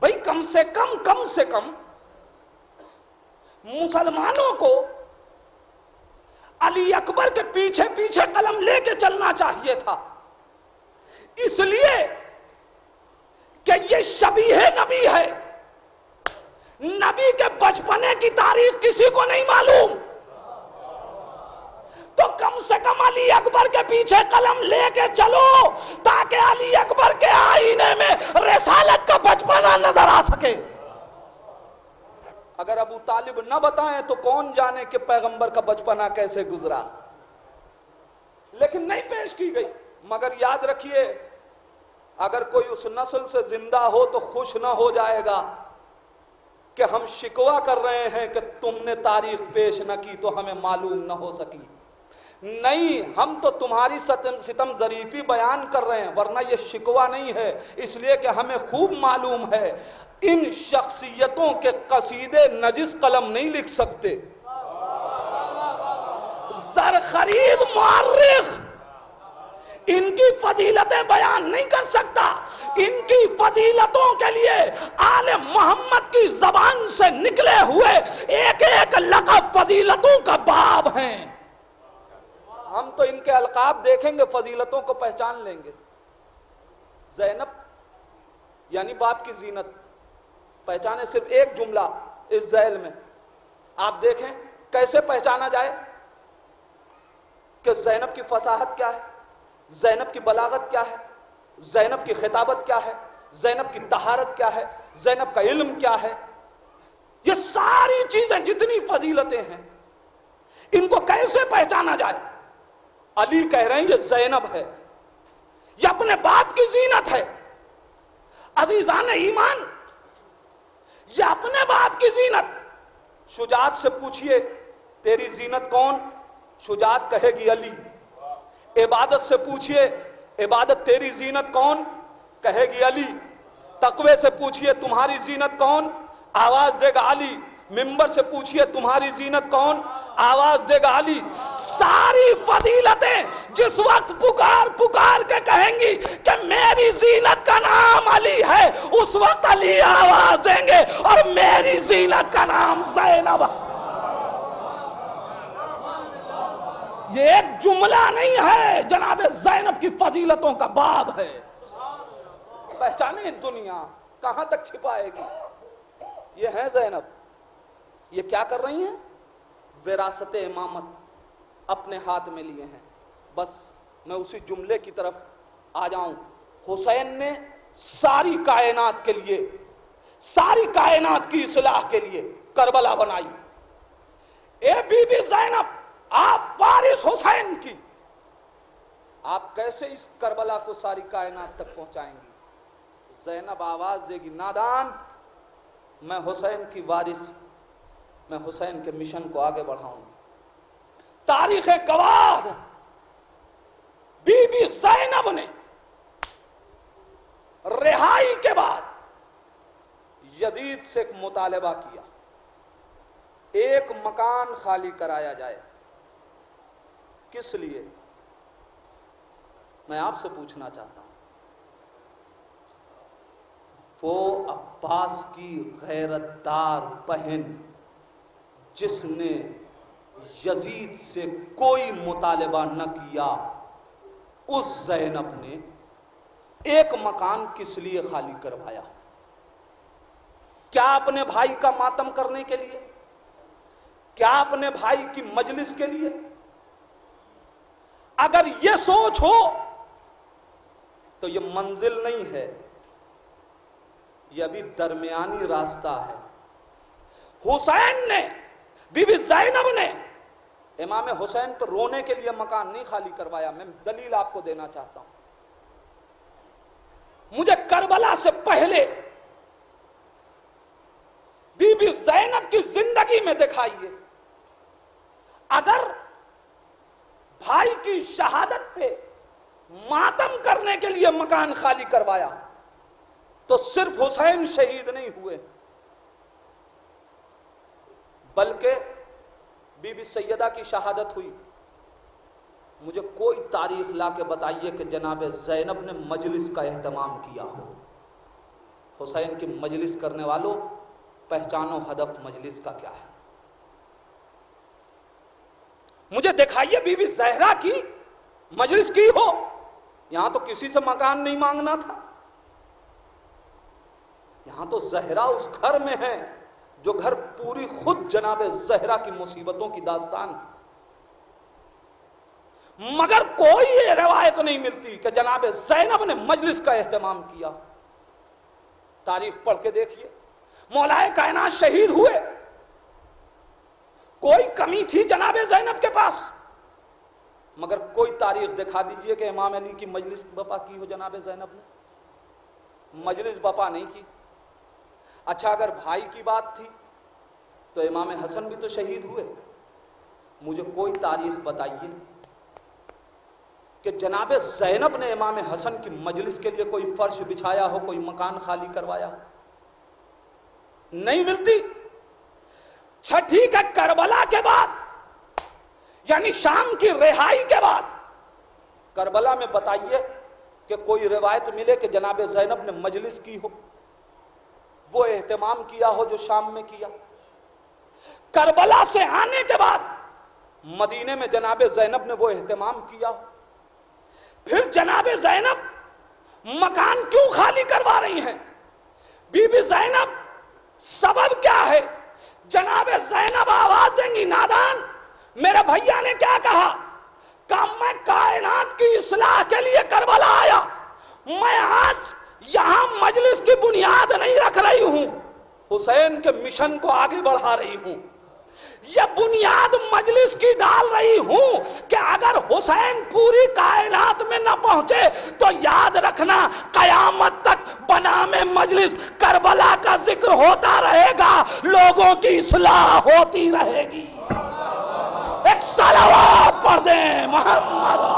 بھئی کم سے کم مسلمانوں کو علی اکبر کے پیچھے پیچھے قلم لے کے چلنا چاہیے تھا، اس لیے کہ یہ شبیہ نبی ہے. نبی کے بچپنے کی تاریخ کسی کو نہیں معلوم، تو کم سے کم علی اکبر کے پیچھے قلم لے کے چلو تاکہ علی اکبر کے آئینے میں رسالت کا بچپنا نظر آ سکے. اگر ابو طالب نہ بتائیں تو کون جانے کہ پیغمبر کا بچپنا کیسے گزرا. لیکن نہیں پیش کی گئی. مگر یاد رکھیے، اگر کوئی اس نسل سے زندہ ہو تو خوش نہ ہو جائے گا کہ ہم شکوہ کر رہے ہیں کہ تم نے تاریخ پیش نہ کی تو ہمیں معلوم نہ ہو سکی. نہیں، ہم تو تمہاری ستم ظریفی بیان کر رہے ہیں، ورنہ یہ شکوہ نہیں ہے، اس لیے کہ ہمیں خوب معلوم ہے ان شخصیتوں کے قصیدے نجس قلم نہیں لکھ سکتے۔ زرخرید مورخ ان کی فضیلتیں بیان نہیں کر سکتا، ان کی فضیلتوں کے لیے آل محمد کی زبان سے نکلے ہوئے ایک ایک لقب فضیلتوں کا باب ہیں۔ ہم تو ان کے القاب دیکھیں گے، فضیلتوں کو پہچان لیں گے۔ زینب یعنی باپ کی زینت، پہچانے صرف ایک جملہ اس ذیل میں، آپ دیکھیں کیسے پہچانا جائے کہ زینب کی فصاحت کیا ہے، زینب کی بلاغت کیا ہے، زینب کی خطابت کیا ہے، زینب کی طہارت کیا ہے، زینب کا علم کیا ہے۔ یہ ساری چیزیں جتنی فضیلتیں ہیں ان کو کیسے پہچانا جائے؟ علی کہہ رہے ہیں یہ زینب ہے، یہ اپنے باپ کی زینت ہے۔ عزیزان ایمان، یہ اپنے باپ کی زینت۔ شجاعت سے پوچھئے تیری زینت کون؟ شجاعت کہے گی علی۔ عبادت سے پوچھئے عبادت تیری زینت کون؟ کہے گی علی۔ تقوی سے پوچھئے تمہاری زینت کون؟ آواز دے گا علی۔ منبر سے پوچھئے تمہاری زینت کون؟ آواز دے گا علی۔ ساری فضیلتیں جس وقت پکار کے کہیں گی کہ میری زینت کا نام علی ہے، اس وقت علی آواز دیں گے اور میری زینت کا نام زینب۔ یہ ایک جملہ نہیں ہے، جناب زینب کی فضیلتوں کا باب ہے۔ پہچانے دنیا کہاں تک چھپائے گی؟ یہ ہے زینب۔ یہ کیا کر رہی ہیں؟ وراثت امامت اپنے ہاتھ میں لیے ہیں۔ بس میں اسی جملے کی طرف آ جاؤں۔ حسین نے ساری کائنات کے لیے، ساری کائنات کی اصلاح کے لیے کربلا بنائی۔ اے بی بی زینب، آپ وارث حسین کی، آپ کیسے اس کربلا کو ساری کائنات تک پہنچائیں گی؟ زینب آواز دے گی، نادان، میں حسین کی وارث، میں حسین کے مشن کو آگے بڑھاؤں گی۔ تاریخ گواہ بی بی زینب نے رہائی کے بعد یزید سے ایک مطالبہ کیا، ایک مکان خالی کرایا جائے۔ کس لیے؟ میں آپ سے پوچھنا چاہتا ہوں۔ وہ عباس کی غیرت دار بہن جس نے یزید سے کوئی مطالبہ نہ کیا، اس زینب نے ایک مکان کس لیے خالی کروایا؟ کیا اپنے بھائی کا ماتم کرنے کے لیے؟ کیا اپنے بھائی کی مجلس کے لیے؟ اگر یہ سوچ ہو تو یہ منزل نہیں ہے، یہ ابھی درمیانی راستہ ہے۔ حسین نے، بی بی زینب نے امام حسین پر رونے کے لیے مکان نہیں خالی کروایا۔ میں دلیل آپ کو دینا چاہتا ہوں۔ مجھے کربلا سے پہلے بی بی زینب کی زندگی میں دکھائیے، اگر بھائی کی شہادت پہ ماتم کرنے کے لیے مکان خالی کروایا تو صرف حسین شہید نہیں ہوئے، بلکہ بی بی سیدہ کی شہادت ہوئی۔ مجھے کوئی تاریخ لا کے بتائیے کہ جناب زینب نے مجلس کا اہتمام کیا ہو۔ حسین کی مجلس کرنے والوں، پہچانو ہدف مجلس کا کیا ہے۔ مجھے دکھائیے بی بی زہرا کی مجلس کی ہو۔ یہاں تو کسی سے مکان نہیں مانگنا تھا، یہاں تو زہرا اس گھر میں ہے جو گھر پوری خود جناب زہرا کی مصیبتوں کی داستان، مگر کوئی یہ روایت نہیں ملتی کہ جناب زینب نے مجلس کا اہتمام کیا۔ تاریخ پڑھ کے دیکھیے، مولائے کائنات شہید ہوئے، کوئی کمی تھی جناب زینب کے پاس؟ مگر کوئی تاریخ دکھا دیجئے کہ امام علی کی مجلس بپا کی ہو جناب زینب نے؟ مجلس بپا نہیں کی۔ اچھا، اگر بھائی کی بات تھی تو امام حسن بھی تو شہید ہوئے۔ مجھے کوئی تاریخ بتائیے کہ جناب زینب نے امام حسن کی مجلس کے لیے کوئی فرش بچھایا ہو، کوئی مکان خالی کروایا ہو؟ نہیں ملتی۔ چھٹی کا کربلا کے بعد، یعنی شام کی رہائی کے بعد، کربلا میں بتائیے کہ کوئی روایت ملے کہ جناب زینب نے مجلس کی ہو، وہ اہتمام کیا ہو جو شام میں کیا؟ کربلا سے آنے کے بعد مدینے میں جناب زینب نے وہ اہتمام کیا ہو؟ پھر جناب زینب مکان کیوں خالی کروا رہی ہیں؟ بی بی زینب سبب کیا ہے؟ جناب زینب آواز دیں گی، نادان میرے بھیا نے کیا کہا؟ کہ میں کائنات کی اصلاح کے لیے کربلا آیا، میں آج یہاں مجلس کی بنیاد نہیں رکھ رہی ہوں، حسین کے مشن کو آگے بڑھا رہی ہوں، یہ بنیاد مجلس کی ڈال رہی ہوں کہ اگر حسین پوری کائنات میں نہ پہنچے تو یاد رکھنا قیامت تک بنام مجلس کربلا کا ذکر ہوتا رہے گا، لوگوں کی اصلاح ہوتی رہے گی۔ ایک صلوات پڑھ دیں محمد۔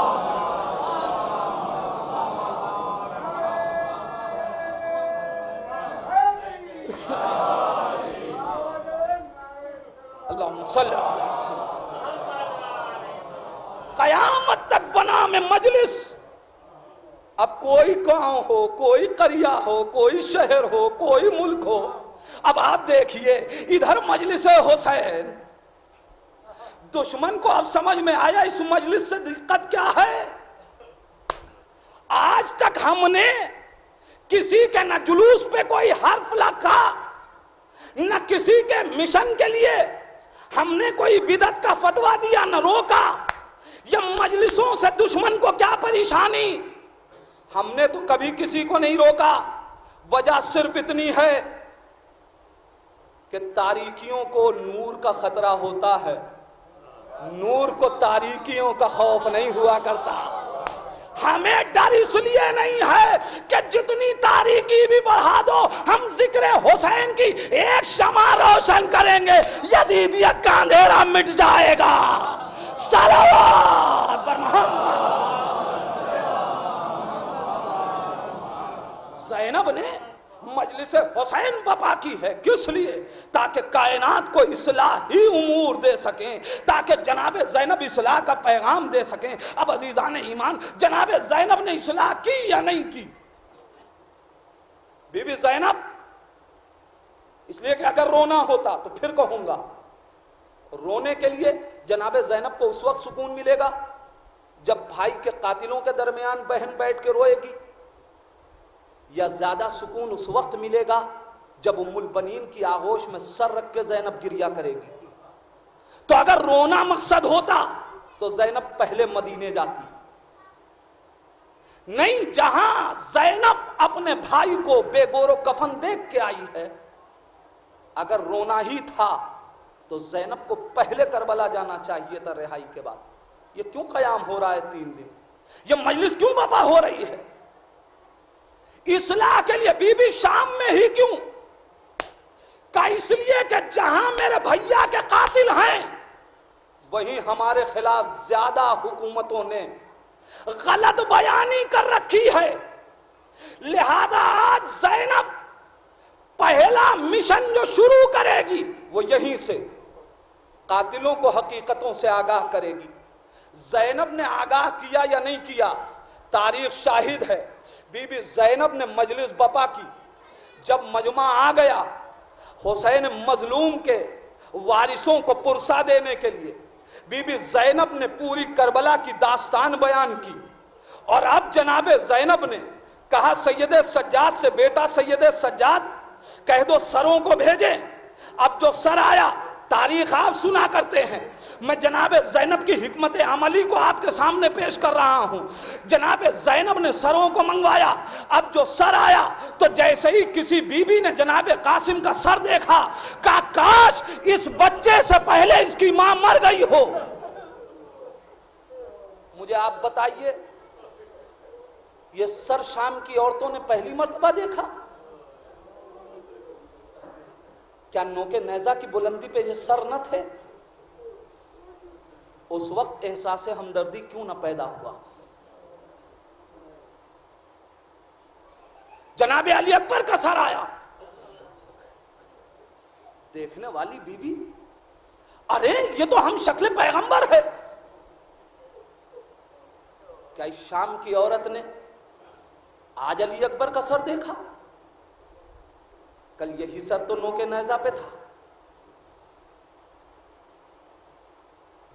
اللہم صلی قیامت تک بنا میں مجلس۔ اب کوئی گاؤں ہو، کوئی قریہ ہو، کوئی شہر ہو، کوئی ملک ہو، اب آپ دیکھیے ادھر مجلس حسین، دشمن کو اب سمجھ میں آیا اس مجلس سے دقت کیا ہے۔ آج تک ہم نے کسی کے نہ جلوس پہ کوئی حرف لکھا، نہ کسی کے مشن کے لیے ہم نے کوئی بدعت کا فتویٰ دیا، نہ روکا۔ یہ مجلسوں سے دشمن کو کیا پریشانی؟ ہم نے تو کبھی کسی کو نہیں روکا، وجہ صرف اتنی ہے کہ تاریکیوں کو نور کا خطرہ ہوتا ہے، نور کو تاریکیوں کا خوف نہیں ہوا کرتا۔ ہمیں ڈر اس لیے نہیں ہے کہ جتنی تاریکی بھی بڑھا دو ہم ذکر حسین کی ایک شمع روشن کریں گے، یزیدیت کا اندھیرا مٹ جائے گا۔ صلوات پر محمد۔ زینب نے مجلس حسین بپا کی ہے، کس لیے؟ تاکہ کائنات کو اصلاحی امور دے سکیں، تاکہ جناب زینب اصلاح کا پیغام دے سکیں۔ اب عزیزان ایمان، جناب زینب نے اصلاح کی یا نہیں کی؟ بی بی زینب، اس لیے کہ اگر رونا ہوتا تو پھر کہوں گا، رونے کے لیے جناب زینب کو اس وقت سکون ملے گا جب بھائی کے قاتلوں کے درمیان بہن بیٹھ کے روئے گی، یا زیادہ سکون اس وقت ملے گا جب ام البنین کی آغوش میں سر رکھ کے زینب گریہ کرے گی؟ تو اگر رونا مقصد ہوتا تو زینب پہلے مدینے جاتی، نہیں، جہاں زینب اپنے بھائی کو بے گور و کفن دیکھ کے آئی ہے، اگر رونا ہی تھا تو زینب کو پہلے کربلا جانا چاہیے تھا رہائی کے بعد۔ یہ کیوں قیام ہو رہا ہے 3 دن؟ یہ مجلس کیوں بپا ہو رہی ہے؟ اصلاح کے لیے بی بی شام میں ہی کیوں؟ کہ اس لیے کہ جہاں میرے بھیا کے قاتل ہیں وہیں ہمارے خلاف زیادہ حکومتوں نے غلط بیانی کر رکھی ہے، لہذا آج زینب پہلا مشن جو شروع کرے گی وہ یہیں سے قاتلوں کو حقیقتوں سے آگاہ کرے گی۔ زینب نے آگاہ کیا یا نہیں کیا؟ تاریخ شاہد ہے، بی بی زینب نے مجلس بپا کی۔ جب مجمع آ گیا، حسین مظلوم کے وارثوں کو پرسہ دینے کے لیے بی بی زینب نے پوری کربلا کی داستان بیان کی، اور اب جناب زینب نے کہا سید سجاد سے، بیٹا سید سجاد کہہ دو سروں کو بھیجیں۔ اب جو سر آیا، تاریخ آپ سنا کرتے ہیں، میں جناب زینب کی حکمت عملی کو آپ کے سامنے پیش کر رہا ہوں۔ جناب زینب نے سروں کو منگوایا، اب جو سر آیا تو جیسے ہی کسی بی بی نے جناب قاسم کا سر دیکھا، کہا کاش اس بچے سے پہلے اس کی ماں مر گئی ہو۔ مجھے آپ بتائیے، یہ سر شام کی عورتوں نے پہلی مرتبہ دیکھا؟ کیا نوکے نیزہ کی بلندی پہ یہ سر نہ تھے؟ اس وقت احساس ہمدردی کیوں نہ پیدا ہوا؟ جناب علی اکبر کا سر آیا. دیکھنے والی بی بی ارے یہ تو ہم شکل پیغمبر ہے. کیا اس شام کی عورت نے آج علی اکبر کا سر دیکھا؟ کل یہی سر تو نوکے نیزہ پہ تھا.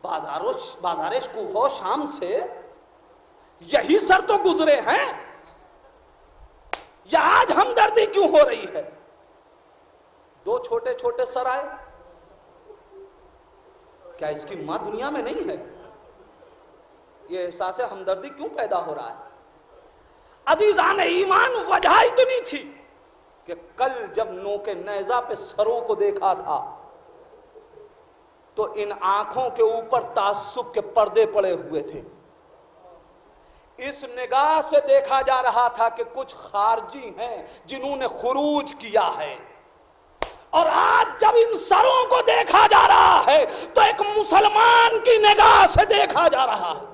بازار کوفہ و شام سے یہی سر تو گزرے ہیں. یا آج ہمدردی کیوں ہو رہی ہے؟ دو چھوٹے چھوٹے سر آئے. کیا اس کی ماں دنیا میں نہیں ہے؟ یہ احساس ہمدردی کیوں پیدا ہو رہا ہے؟ عزیزان ایمان وجہ اتنی تھی کہ کل جب نوکے نیزہ پہ سروں کو دیکھا تھا تو ان آنکھوں کے اوپر تعصب کے پردے پڑے ہوئے تھے. اس نگاہ سے دیکھا جا رہا تھا کہ کچھ خارجی ہیں جنہوں نے خروج کیا ہے. اور آج جب ان سروں کو دیکھا جا رہا ہے تو ایک مسلمان کی نگاہ سے دیکھا جا رہا ہے.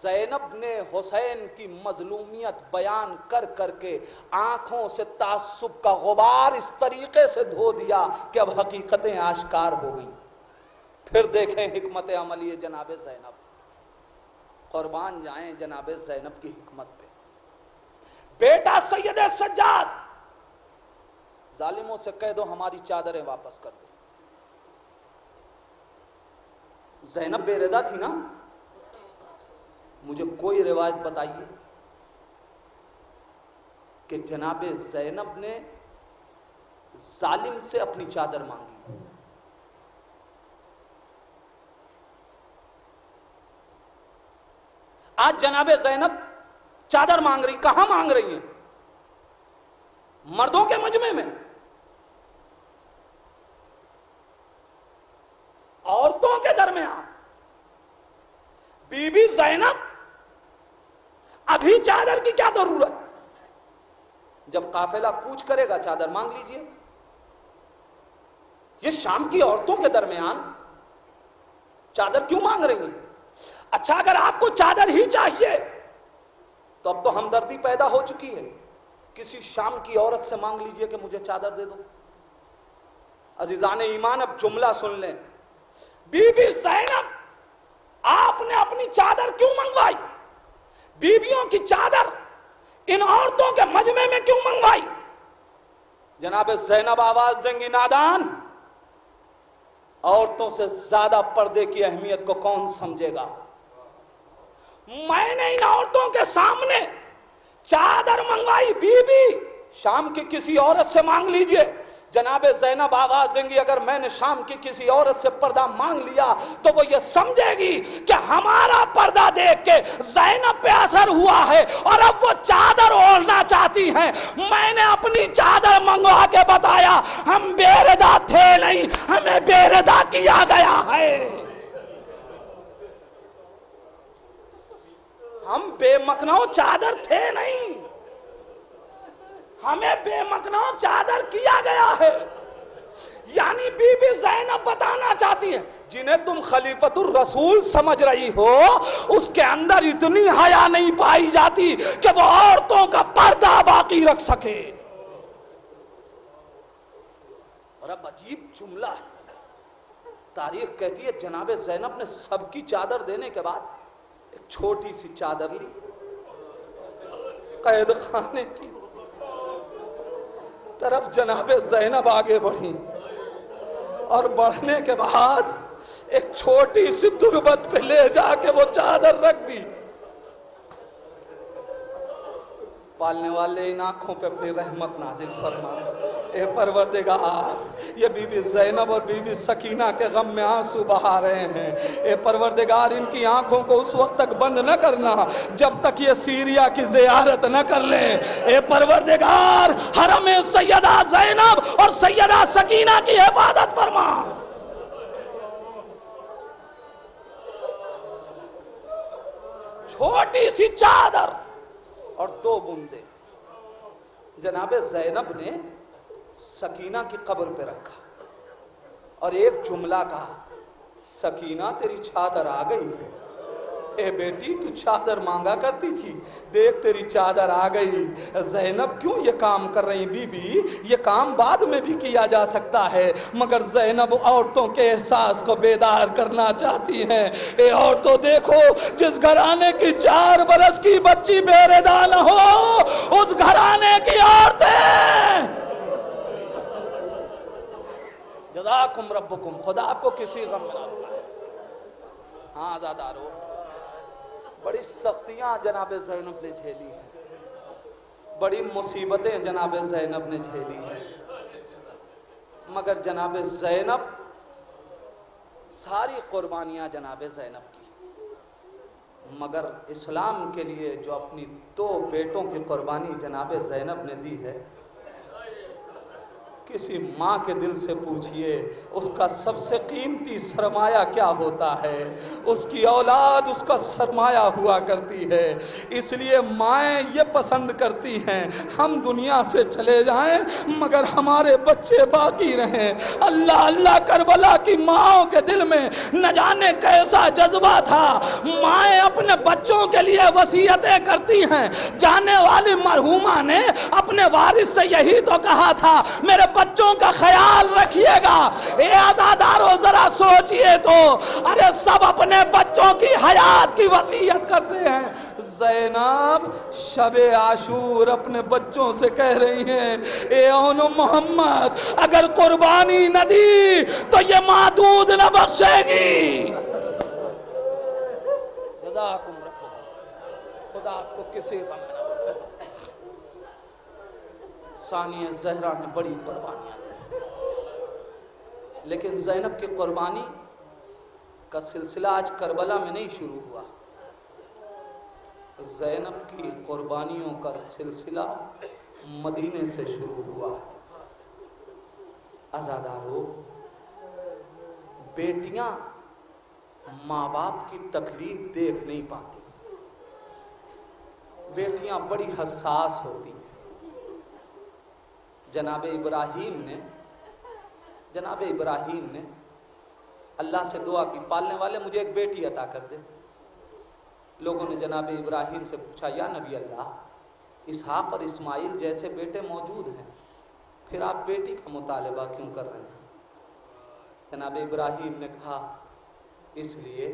زینب نے حسین کی مظلومیت بیان کر کر کے آنکھوں سے تعصب کا غبار اس طریقے سے دھو دیا کہ اب حقیقتیں آشکار ہو گئیں. پھر دیکھیں حکمت عملی جناب زینب. قربان جائیں جناب زینب کی حکمت پہ. بیٹا سید سجاد ظالموں سے کہہ دو ہماری چادریں واپس کر دو. زینب بے رضا تھی نا؟ مجھے کوئی روایت بتائیے کہ جناب زینب نے ظالم سے اپنی چادر مانگی. آج جناب زینب چادر مانگ رہی. کہاں مانگ رہی ہیں؟ مردوں کے مجمع میں. عورتوں کے درمیان. بی بی زینب ابھی چادر کی کیا ضرورت؟ جب قافلہ کوچ کرے گا چادر مانگ لیجئے. یہ شام کی عورتوں کے درمیان چادر کیوں مانگ رہی ہیں؟ اچھا اگر آپ کو چادر ہی چاہیے تو اب تو ہمدردی پیدا ہو چکی ہے. کسی شام کی عورت سے مانگ لیجئے کہ مجھے چادر دے دو. عزیزان ایمان اب جملہ سن لیں. بی بی زینب آپ نے اپنی چادر کیوں منگوائی؟ بیویوں کی چادر ان عورتوں کے مجمع میں کیوں منگوائی؟ جناب زینب آواز دیں گی نادان عورتوں سے زیادہ پردے کی اہمیت کو کون سمجھے گا؟ میں نے ان عورتوں کے سامنے چادر منگوائی. بی بی شام کی کسی عورت سے مانگ لیجئے. جناب زینب آواز دیں گی اگر میں نے شام کی کسی عورت سے پردہ مانگ لیا تو وہ یہ سمجھے گی کہ ہمارا پردہ دیکھ کے زینب پہ اثر ہوا ہے اور اب وہ چادر اوڑھنا چاہتی ہیں. میں نے اپنی چادر منگوا کے بتایا ہم بے رضا تھے نہیں, ہمیں بے رضا کیا گیا ہے. ہم بے مکنو چادر تھے نہیں, ہمیں بے مکنو چادر کیا گیا ہے. یعنی بی بی زینب بتانا چاہتی ہیں جنہیں تم خلیفۃ الرسول سمجھ رہی ہو اس کے اندر اتنی حیا نہیں پائی جاتی کہ وہ عورتوں کا پردہ باقی رکھ سکے. اور اب عجیب جملہ ہے. تاریخ کہتی ہے جناب زینب نے سب کی چادر دینے کے بعد ایک چھوٹی سی چادر لی, قید خانے کی طرف جناب زینب آگے بڑھی اور بڑھنے کے بعد ایک چھوٹی سی تربت پہ لے جا کے وہ چادر رکھ دی. پالنے والے ان آنکھوں پہ اپنی رحمت نازل فرما. اے پروردگار یہ بی بی زینب اور بی بی سکینہ کے غم میں آنسو بہا رہے ہیں. اے پروردگار ان کی آنکھوں کو اس وقت تک بند نہ کرنا جب تک یہ سیریا کی زیارت نہ کر لیں. اے پروردگار حرم سیدہ زینب اور سیدہ سکینہ کی حفاظت فرما. چھوٹی سی چادر اور 2 بوندے جناب زینب نے سکینہ کی قبر پہ رکھا اور ایک جملہ کہا سکینہ تیری چادر آ گئی. اے بیٹی تو چادر مانگا کرتی تھی، دیکھ تیری چادر آ گئی۔ زینب کیوں یہ کام کر رہی؟ بی بی یہ کام بعد میں بھی کیا جا سکتا ہے، مگر زینب عورتوں کے احساس کو بیدار کرنا چاہتی ہیں۔ اے عورتوں دیکھو، جس گھرانے کی 4 برس کی بچی بے ردا نہ ہو، اس گھرانے کی عورتیں، جزاکم ربکم، خدا آپ کو کسی غم میں نہ ڈالے۔ ہاں آزادارو، بڑی سختیاں جناب زینب نے جھیلی ہیں، بڑی مصیبتیں جناب زینب نے جھیلی ہیں، مگر جناب زینب، ساری قربانیاں جناب زینب کی، مگر اسلام کے لیے جو اپنی 2 بیٹوں کی قربانی جناب زینب نے دی ہے، کسی ماں کے دل سے پوچھئے اس کا سب سے قیمتی سرمایہ کیا ہوتا ہے؟ اس کی اولاد اس کا سرمایہ ہوا کرتی ہے۔ اس لیے مائیں یہ پسند کرتی ہیں ہم دنیا سے چلے جائیں مگر ہمارے بچے باقی رہیں۔ اللہ اللہ، کربلا کی ماؤں کے دل میں نہ جانے کیسا جذبہ تھا، مائیں اپنے بچوں کے لیے وصیتیں کرتی ہیں۔ جانے والی مرحومہ نے اپنے وارث سے یہی تو کہا تھا، میرے بچوں کا خیال رکھیے گا۔ اے آزادارو ذرا سوچئے تو، ارے سب اپنے بچوں کی حیات کی وصیت کرتے ہیں۔ زینب شب عاشور اپنے بچوں سے کہہ رہی ہیں، اے اون محمد اگر قربانی نہ دی تو یہ ماں دودھ نہ بخشے گی۔ جزاکم ربکم، خدا آپ کو کسی غم میں نہ ڈالے۔ ثانیہ زہرا نے بڑی قربانیاں دی، لیکن زینب کی قربانی کا سلسلہ آج کربلا میں نہیں شروع ہوا، زینب کی قربانیوں کا سلسلہ مدینے سے شروع ہوا۔ آزادارو، بیٹیاں ماں باپ کی تکلیف دیکھ نہیں پاتی، بیٹیاں بڑی حساس ہوتی ہیں۔ جناب ابراہیم نے اللہ سے دعا کی، پالنے والے مجھے ایک بیٹی عطا کر دے۔ لوگوں نے جناب ابراہیم سے پوچھا، یا نبی اللہ، اسحاق اور اسماعیل جیسے بیٹے موجود ہیں، پھر آپ بیٹی کا مطالبہ کیوں کر رہے ہیں؟ جناب ابراہیم نے کہا، اس لیے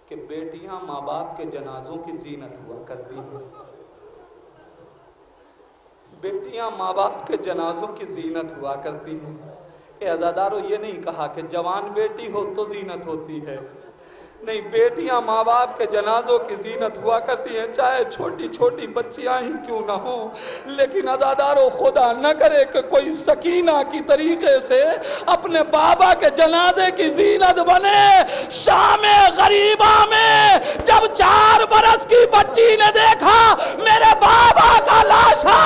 کہ بیٹیاں ماں باپ کے جنازوں کی زینت ہوا کرتی ہیں، بیٹیاں ماں باپ کے جنازوں کی زینت ہوا کرتی ہیں۔ اے عزادارو، یہ نہیں کہا کہ جوان بیٹی ہو تو زینت ہوتی ہے، نہیں، بیٹیاں ماں باپ کے جنازوں کی زینت ہوا کرتی ہیں، چاہے چھوٹی چھوٹی بچیاں ہی کیوں نہ ہوں۔ لیکن عزادارو، خدا نہ کرے کہ کوئی سکینہ کی طریقے سے اپنے بابا کے جنازے کی زینت بنے۔ شام غریبہ میں جب 4 برس کی بچی نے دیکھا میرے بابا کا لاشا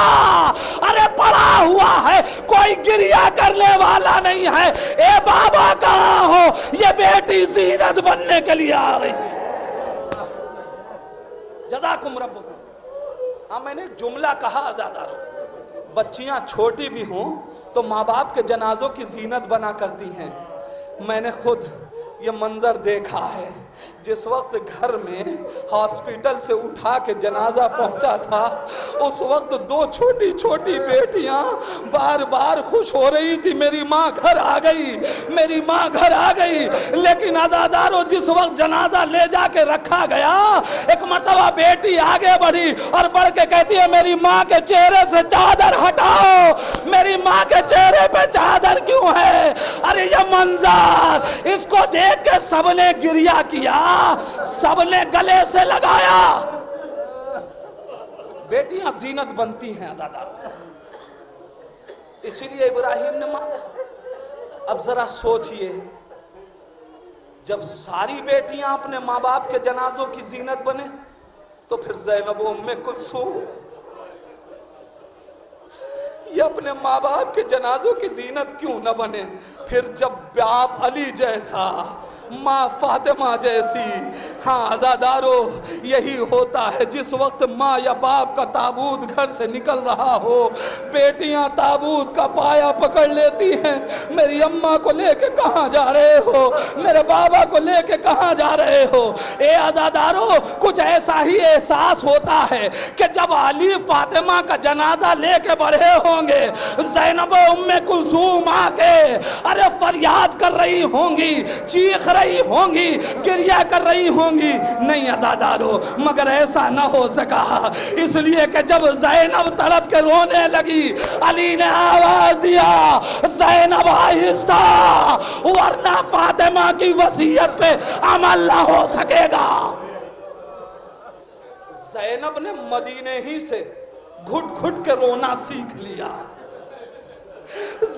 ارے پڑا ہوا ہے، کوئی گریہ کرنے والا نہیں ہے، اے بابا کہاں ہو؟ یہ بیٹی زینت بننے کے لیے آ رہی ہے۔ جزاکم ربکم۔ ہاں، میں نے جملہ کہا آزادارو، بچیاں چھوٹی بھی ہوں تو ماں باپ کے جنازوں کی زینت بنا کرتی ہیں۔ میں نے خود یہ منظر دیکھا ہے، جس وقت گھر میں ہاسپیٹل سے اٹھا کے جنازہ پہنچا تھا، اس وقت 2 چھوٹی چھوٹی بیٹیاں بار بار خوش ہو رہی تھی، میری ماں گھر آ گئی، میری ماں گھر آ گئی۔ لیکن عزادارو، جس وقت جنازہ لے جا کے رکھا گیا، ایک مرتبہ بیٹی آگے بڑھی اور بڑھ کے کہتی ہے، میری ماں کے چہرے سے چادر ہٹاؤ، میری ماں کے چہرے پہ چادر کیوں ہے؟ ارے یہ منظر، اس کو دیکھ کے سب نے گریہ کیا، سب نے گلے سے لگایا۔ بیٹیاں زینت بنتی ہیں عزادارو، اسی لیے ابراہیم نے مانگا۔ اب ذرا سوچئے، جب ساری بیٹیاں اپنے ماں باپ کے جنازوں کی زینت بنے تو پھر زینب ام کلثوم یہ اپنے ماں باپ کے جنازوں کی زینت کیوں نہ بنے؟ پھر جب باپ علی جیسا ماں فاطمہ جیسی. ہاں عزادارو یہی ہوتا ہے جس وقت ماں یا باپ کا تابوت گھر سے نکل رہا ہو, بیٹیاں تابوت کا پایا پکڑ لیتی ہیں, میری اماں کو لے کے کہاں جا رہے ہو, میرے بابا کو لے کے کہاں جا رہے ہو. اے عزادارو کچھ ایسا ہی احساس ہوتا ہے کہ جب علی فاطمہ کا جنازہ لے کے بڑھے ہوں گے, زینب ام کلثوم آ کے ارے فریاد کر رہی ہوں گی, چیخ رہی ہوں گی, گریہ کر رہی ہوں گی. نہیں عزادارو مگر ایسا نہ ہو سکا, اس لیے کہ جب زینب تڑپ کے رونے لگی علی نے آواز دیا زینب آہستہ, ورنہ فاطمہ کی وصیت پہ عمل نہ ہو سکے گا. زینب نے مدینے ہی سے گھٹ گھٹ کے رونا سیکھ لیا.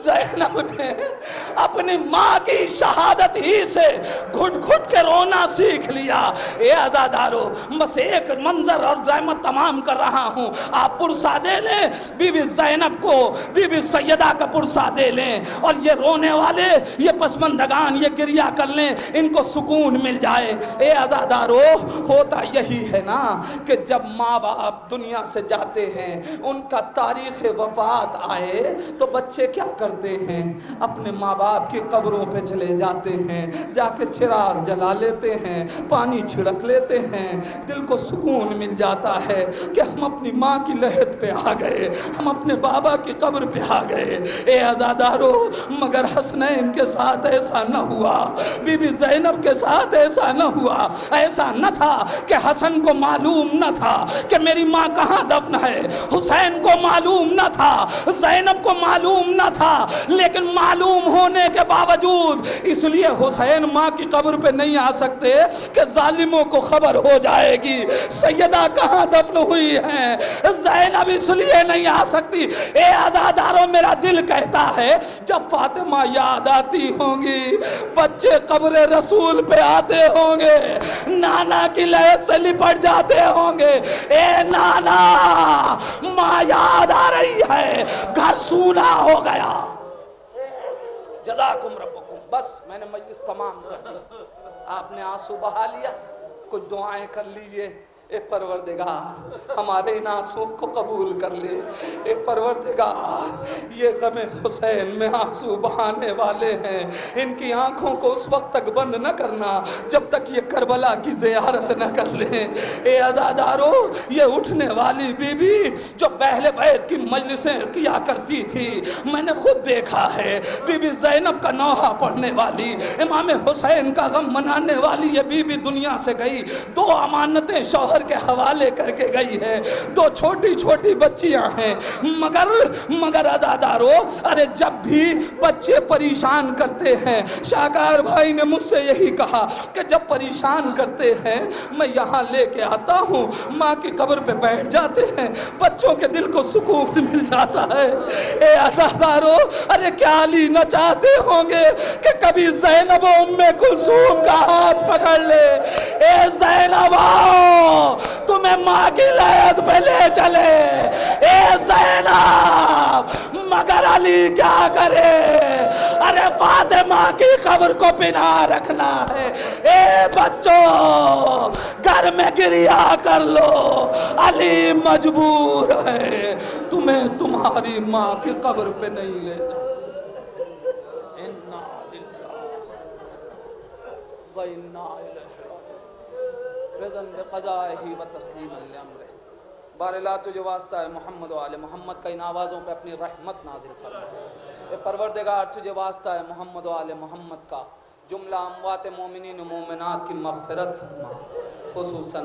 زینب نے اپنی ماں کی شہادت ہی سے گھٹ گھٹ کے رونا سیکھ لیا. اے عزادارو بس ایک منظر اور زحمت تمام کر رہا ہوں, آپ پرسا دے لیں بی بی زینب کو, بی بی سیدہ کا پرسا دے لیں, اور یہ رونے والے, یہ پسماندگان یہ گریہ کر لیں, ان کو سکون مل جائے. اے عزادارو ہوتا یہی ہے نا کہ جب ماں باپ دنیا سے جاتے ہیں, ان کا تاریخ وفات آئے تو بچے کیا کرتے ہیں, اپنے ماں باپ کی قبروں پہ چلے جاتے ہیں, جا کے چراغ جلا لیتے ہیں, پانی چھڑک لیتے ہیں, دل کو سکون مل جاتا ہے کہ ہم اپنی ماں کی لحد پہ آ گئے, ہم اپنے بابا کی قبر پہ آ گئے. اے عزادارو مگر حسنین کے ساتھ ایسا نہ ہوا, بی بی زینب کے ساتھ ایسا نہ ہوا. ایسا نہ تھا کہ حسن کو معلوم نہ تھا کہ میری ماں کہاں دفن ہے, حسین کو معلوم نہ تھا, زینب کو معلوم نہ تھا, لیکن معلوم ہونے کے باوجود اس لیے حسین ماں کی قبر پہ نہیں آ سکتے کہ ظالموں کو خبر ہو جائے گی سیدہ کہاں دفن ہوئی ہیں. زینب اس لیے نہیں آ سکتی. اے عزاداروں میرا دل کہتا ہے جب فاطمہ یاد آتی ہوں گی, بچے قبر رسول پہ آتے ہوں گے, نانا کی لحد سے لپٹ جاتے ہوں گے, اے نانا ماں یاد آ رہی ہے, گھر سونا ہو گیا. جزاکم ربکم. بس میں نے مجلس تمام کر دی, آپ نے آنسو بہا لیا, کچھ دعائیں کر لیجئے. اے پروردگار ہمارے ان آنسوں کو قبول کر لے. اے پروردگار یہ غم حسین میں آنسو بہانے والے ہیں, ان کی آنکھوں کو اس وقت تک بند نہ کرنا جب تک یہ کربلا کی زیارت نہ کر لیں. اے عزادارو یہ اٹھنے والی بی بی جو اہل بیت کی مجلسیں کیا کرتی تھی, میں نے خود دیکھا ہے, بی بی زینب کا نوحہ پڑھنے والی, امام حسین کا غم منانے والی یہ بی بی دنیا سے گئی. 2 امانتیں شوہر کے حوالے کر کے گئی ہے, 2 چھوٹی چھوٹی بچیاں ہیں. مگر عزادارو ارے جب بھی بچے پریشان کرتے ہیں, شاکار بھائی نے مجھ سے یہی کہا کہ جب پریشان کرتے ہیں میں یہاں لے کے آتا ہوں, ماں کی قبر پہ بیٹھ جاتے ہیں, بچوں کے دل کو سکون مل جاتا ہے. اے عزادارو ارے کیا علی نہ چاہتے ہوں گے کہ کبھی زینب و ام کلثوم کا ہاتھ پکڑ لے, اے زینب آؤ تمہیں ماں کی لحد پہ لے چلے. اے زینب مگر علی کیا کرے, ارے فاطمہ کی قبر کو پناہ رکھنا ہے. اے بچوں گھر میں گریہ کر لو, علی مجبور ہے تمہیں تمہاری ماں کی قبر پہ نہیں لے جا. اِنَّا لِلَّهِ وَإِنَّا إِلَيْهِ رضا بقضائه وتسلیما لامره. بارلا تجھے واسطہ ہے محمد و آل محمد کا ان آوازوں پہ اپنی رحمت نازل فرما. اے پروردگار تجھے واسطہ ہے محمد و آل محمد کا جملہ اموات مومنین و مومنات کی مغفرت فرما, خصوصاً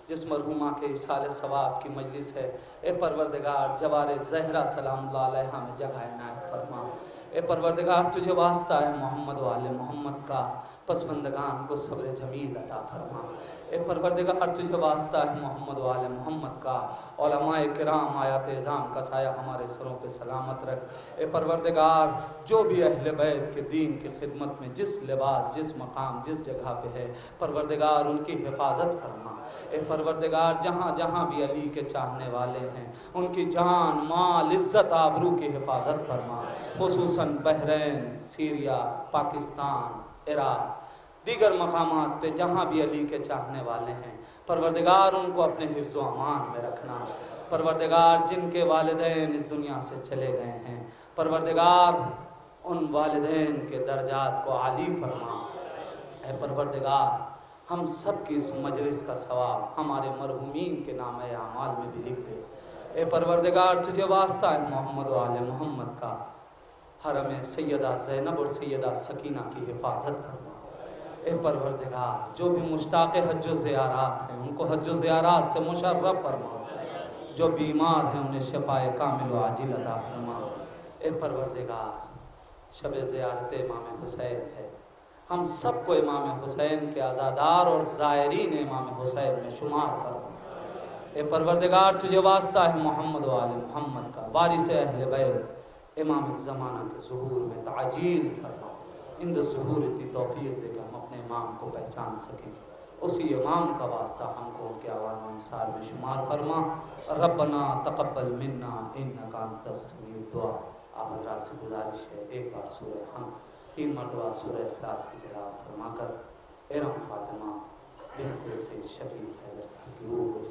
جس مرحومہ کے اصحال ثواب کی مجلس ہے. اے پروردگار جوار زہرہ سلام اللہ علیہ میں جگہ عنایت فرما. اے پروردگار تجھے واسطہ ہے محمد و آل محمد کا پسماندگان کو صبر جمیل عطا فرما. اے پروردگار تجھے واسطہ ہے محمد و آل محمد کا علماء کرام آیات اعظام کا سایہ ہمارے سروں پہ سلامت رکھ. اے پروردگار جو بھی اہل بیت کے دین کی خدمت میں جس لباس جس مقام جس جگہ پہ ہے, پروردگار ان کی حفاظت فرما. اے پروردگار جہاں جہاں بھی علی کے چاہنے والے ہیں ان کی جان مال عزت آبرو کی حفاظت فرما, خصوصاً بحرین, سیریا, پاکستان, عراق, دیگر مقامات پہ جہاں بھی علی کے چاہنے والے ہیں، پروردگار ان کو اپنے حفظ و امان میں رکھنا۔ پروردگار جن کے والدین اس دنیا سے چلے گئے ہیں، پروردگار ان والدین کے درجات کو عالی فرما۔ اے پروردگار ہم سب کی اس مجلس کا ثواب ہمارے مرحومین کے نام اعمال میں بھی لکھ دے۔ اے پروردگار تجھے واسطہ ہے محمد و آل محمد کا، حرم سیدہ زینب اور سیدہ سکینہ کی حفاظت فرما۔ اے پروردگار جو بھی مشتاق حج و زیارات ہیں ان کو حج و زیارات سے مشرف فرما، جو بیمار ہیں انہیں شفائے کامل و عاجل عطا فرما۔ اے پروردگار شب زیارت امام حسین ہے، ہم سب کو امام حسین کے عزادار اور زائرین امام حسین میں شمار فرما۔ اے پروردگار تجھے واسطہ ہے محمد و آل محمد کا، وارث اہل بیت امام زمانہ کے ظہور میں تعجیل فرما۔ اند ظہور اتنی توفیق دے کہ ہم اپنے امام کو پہچان سکیں، اسی امام کا واسطہ ہم کو ان کے عوام انصار میں شمار فرما۔ ربنا تقبل منا انکا انت السمیع الدعا۔ آپ حضرات سے گزارش ہے ایک بار سورہ حمد 3 مرتبہ سورہ اخلاص کی تلاوت فرما کر ارم فاطمہ بنت سید شفیع حیدر صاحب کی روح کو